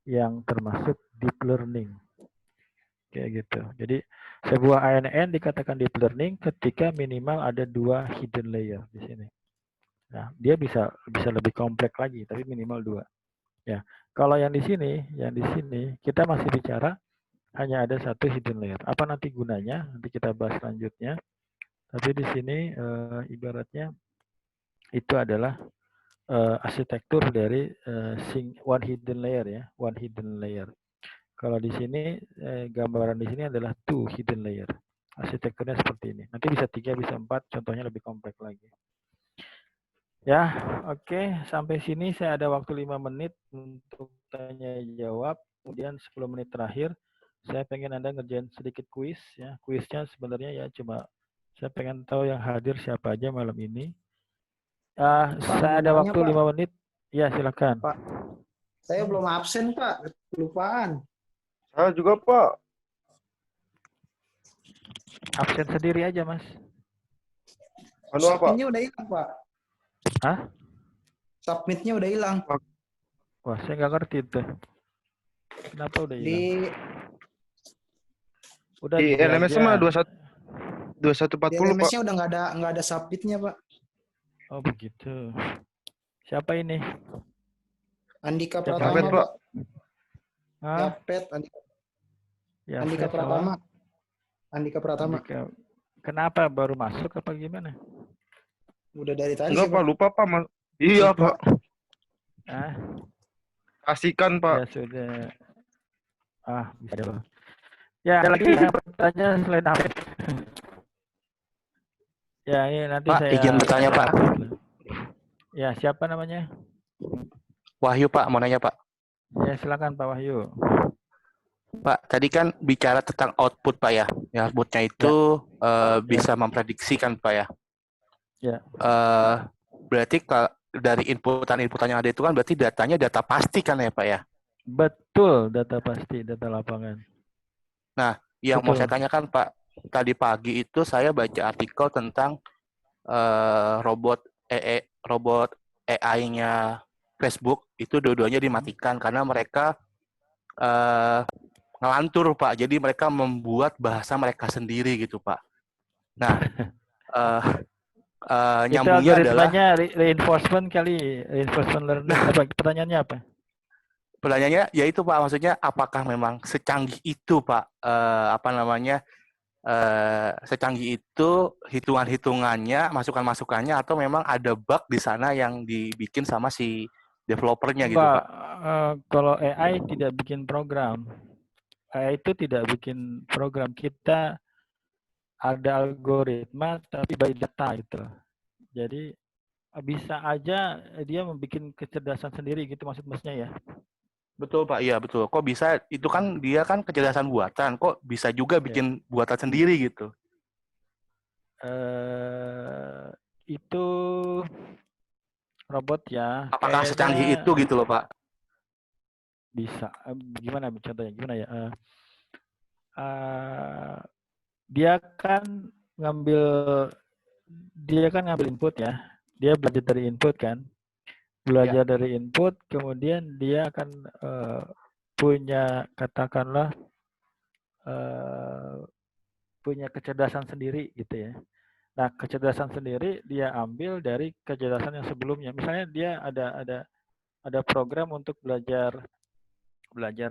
yang termasuk deep learning. Kayak gitu. Jadi sebuah ANN dikatakan deep learning ketika minimal ada 2 hidden layer di sini. Nah, dia bisa lebih kompleks lagi, tapi minimal 2. Ya, kalau yang di sini kita masih bicara hanya ada satu hidden layer. Apa nanti gunanya? Nanti kita bahas selanjutnya. Tapi di sini ibaratnya itu adalah arsitektur dari one hidden layer ya, one hidden layer. Kalau di sini gambaran di sini adalah two hidden layer. Arsitekturnya seperti ini. Nanti bisa 3, bisa 4, contohnya lebih kompleks lagi. Ya, oke. Sampai sini saya ada waktu 5 menit untuk tanya jawab. Kemudian 10 menit terakhir, saya pengen Anda ngerjain sedikit kuis. Ya. Kuisnya sebenarnya ya cuma saya pengen tahu yang hadir siapa aja malam ini. Saya ada waktu Pak. 5 menit. Ya, silakan. Pak, saya belum absen, Pak. Kelupaan. Saya juga, Pak. Absen sendiri aja, Mas. Anu apa? Submitnya udah hilang, Pak. Hah? Submitnya udah hilang. Wah, saya nggak ngerti itu. Kenapa udah hilang? Udah di LMS sama 2140, Pak. Di LMS-nya udah nggak ada submitnya, Pak. Oh, begitu. Siapa ini? Andika Siapa Pratama, Yapet, Pak. Yapet, Andika Pratama. Andika Pratama. Kenapa baru masuk apa gimana? Udah dari tadi Enggak, sih, Pak. Lupa, Pak. Iya, lupa. Pak. Kasihkan, Pak. Ya sudah. Bisa dulu. Ya, ada lagi yang bertanya selain Afif. Ya, ini nanti Pak, saya izin bertanya, Pak. Ya, siapa namanya? Wahyu, Pak. Mau nanya, Pak. Ya, silakan Pak Wahyu. Pak, tadi kan bicara tentang output, Pak ya. Ya, outputnya itu bisa memprediksikan, Pak ya. Ya. Berarti dari inputan yang ada itu kan berarti datanya data pasti kan ya, Pak ya? Betul, data pasti, data lapangan. Nah, yang mau saya tanyakan, Pak, tadi pagi itu saya baca artikel tentang robot AI-nya Facebook itu dua-duanya dimatikan karena mereka ngelantur, Pak. Jadi mereka membuat bahasa mereka sendiri gitu, Pak. Nah, Itu nyambungnya adalah algoritmanya reinforcement kali, reinforcement learning. Apa pertanyaannya apa? pertanyaannya yaitu Pak, maksudnya apakah memang secanggih itu Pak, secanggih itu hitungan-hitungannya, masukan-masukannya, atau memang ada bug di sana yang dibikin sama si developernya gitu Enggak, Pak? kalau AI tidak bikin program. AI itu tidak bikin program. Kita ada algoritma tapi by data gitu. Jadi bisa aja dia membuat kecerdasan sendiri gitu maksudnya ya. Betul Pak, iya betul. Kok bisa, itu kan dia kan kecerdasan buatan, kok bisa juga bikin buatan sendiri gitu? Itu robot ya. Apakah secanggih itu gitu loh Pak? Bisa. Gimana contohnya? Gimana ya? Dia kan ngambil input ya. Dia belajar dari input kan. Belajar dari input, kemudian dia akan punya katakanlah punya kecerdasan sendiri gitu ya. Nah, kecerdasan sendiri dia ambil dari kecerdasan yang sebelumnya. Misalnya dia ada program untuk belajar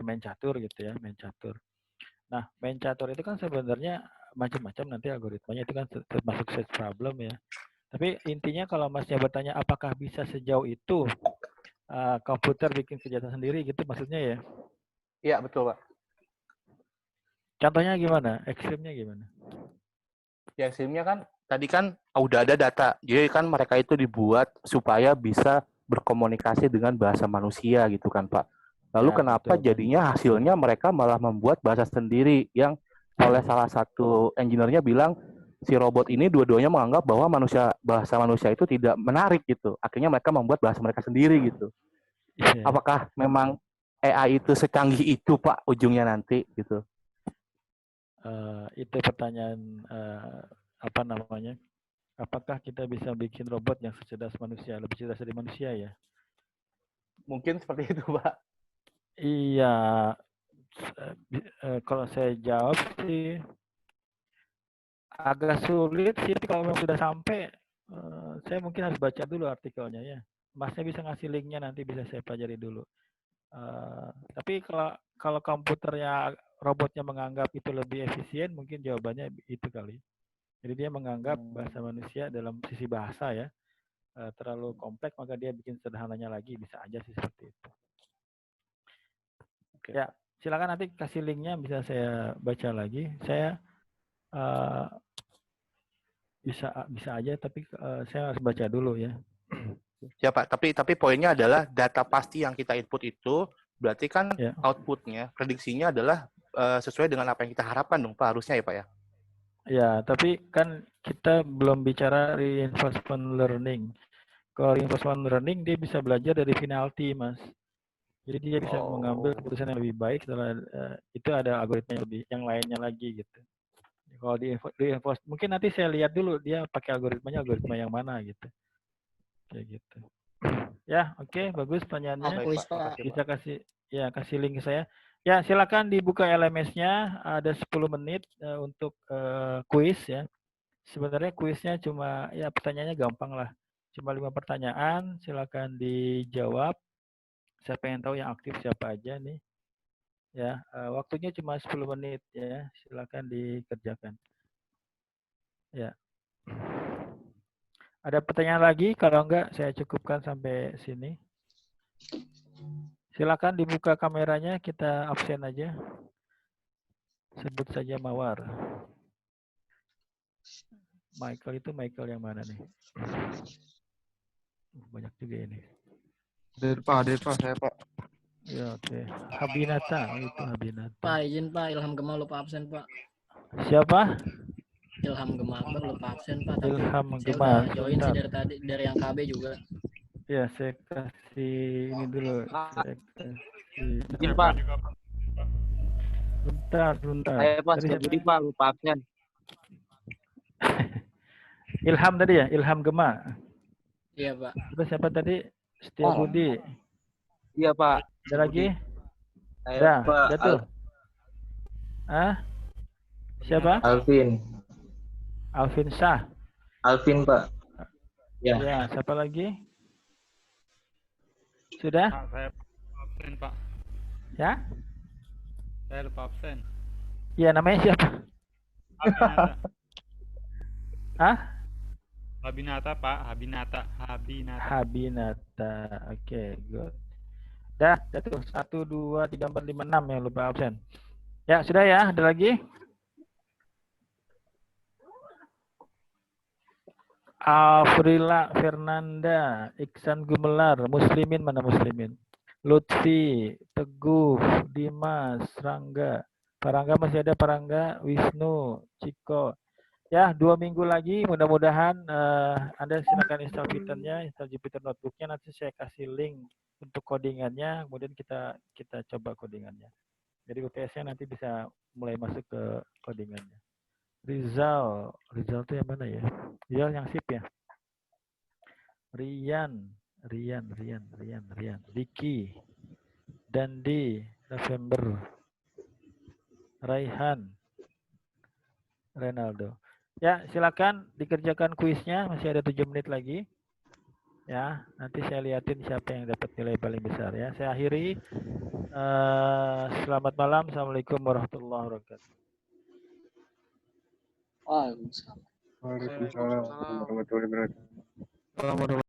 main catur gitu ya, main catur. Nah, main catur itu kan sebenarnya macam-macam nanti algoritmanya itu kan termasuk set problem ya. Tapi intinya kalau Masnya bertanya apakah bisa sejauh itu komputer bikin kecerdasan sendiri gitu maksudnya ya? Iya, betul Pak. Contohnya gimana? Ekstrimnya gimana? Ya, ekstrimnya kan tadi kan udah ada data. Jadi kan mereka itu dibuat supaya bisa berkomunikasi dengan bahasa manusia gitu kan Pak. Lalu Ya, kenapa betul. jadinya hasilnya mereka malah membuat bahasa sendiri yang oleh salah satu engineer-nya bilang si robot ini dua-duanya menganggap bahwa bahasa manusia itu tidak menarik gitu. Akhirnya mereka membuat bahasa mereka sendiri gitu. Yeah. Apakah memang AI itu secanggih itu Pak ujungnya nanti gitu? Itu pertanyaan apa namanya? Apakah kita bisa bikin robot yang secerdas manusia, lebih cerdas dari manusia ya? Mungkin seperti itu Pak. Iya, kalau saya jawab sih agak sulit sih, tapi kalau memang sudah sampai, saya mungkin harus baca dulu artikelnya ya. Masnya bisa ngasih linknya nanti bisa saya pelajari dulu. Tapi kalau komputernya robotnya menganggap itu lebih efisien, mungkin jawabannya itu kali. Jadi dia menganggap bahasa manusia dalam sisi bahasa ya terlalu kompleks, maka dia bikin sederhananya lagi, bisa aja sih seperti itu. Oke. Ya, silakan nanti kasih linknya bisa saya baca lagi. Saya bisa aja, tapi saya harus baca dulu ya. Ya Pak, tapi poinnya adalah data pasti yang kita input itu berarti kan outputnya, prediksinya adalah sesuai dengan apa yang kita harapkan dong Pak, harusnya ya Pak ya? Ya, tapi kan kita belum bicara reinforcement learning. Kalau reinforcement learning dia bisa belajar dari penalti, Mas. Jadi dia bisa mengambil keputusan yang lebih baik setelah itu ada algoritma yang lainnya lagi gitu. Kalau di reinforce mungkin nanti saya lihat dulu dia pakai algoritma yang mana gitu. Kayak gitu. Ya, oke, bagus pertanyaannya. Bisa kasih link ke saya. Ya, silakan dibuka LMS-nya, ada 10 menit untuk kuis ya. Sebenarnya kuisnya cuma ya pertanyaannya gampang lah. Cuma 5 pertanyaan, silakan dijawab. Saya pengen tahu yang aktif siapa aja nih. Ya, waktunya cuma 10 menit ya. Silakan dikerjakan. Ya. Ada pertanyaan lagi? Kalau enggak, saya cukupkan sampai sini. Silakan dibuka kameranya, kita absen aja. Sebut saja Mawar. Michael itu Michael yang mana nih? Banyak juga ini. Ada Pak, saya Pak. Ya, oke. Habinata, itu Habinata. Pak, izin Pak, Ilham Gemah lupa absen Pak. Siapa? Ilham Gemah lupa absen Pak. Tapi Ilham saya Gemah. udah join sih dari tadi, dari yang KB juga. Ya, saya kasih ini dulu. Saya kasih. Izin Pak. Bentar. Saya Pak, jadi Pak lupa absen. Ilham tadi ya, Ilham Gema. Iya, Pak. Terus siapa tadi? Setia Budi. Iya, Pak. Ada lagi? Saya, Dah, Pak. ada tuh. Siapa? Alvin. Alvin Shah. Alvin, Pak. Ya. Ya, siapa lagi? Sudah? Pak, saya absen, Pak. Ya? Saya lupa absen. Iya, namanya siapa? Habinata. Hah? Habinata, Pak. Habinata. Habinata. Oke, good. Dah, tuh 1, 2, 3, 4, 5, 6 yang lupa absen. Ya, sudah ya. Ada lagi? Afrila Fernanda, Iksan Gumelar, Muslimin mana Muslimin? Lutfi, Teguh, Dimas, Rangga. Parangga masih ada Parangga, Wisnu, Ciko. Ya, 2 minggu lagi mudah-mudahan Anda silakan install Python-nya, install Jupyter Notebook-nya, nanti saya kasih link untuk codingannya, kemudian kita coba codingannya. Jadi UTS-nya nanti bisa mulai masuk ke codingannya. Rizal itu yang mana ya? Rizal yang sip ya. Rian, Diki, Dandi, November, Raihan, Renaldo. Ya, silakan dikerjakan kuisnya, masih ada 7 menit lagi. Ya, nanti saya liatin siapa yang dapat nilai paling besar ya. Saya akhiri. Selamat malam. Assalamualaikum warahmatullahi wabarakatuh. Waalaikumsalam. Waalaikumsalam warahmatullahi wabarakatuh.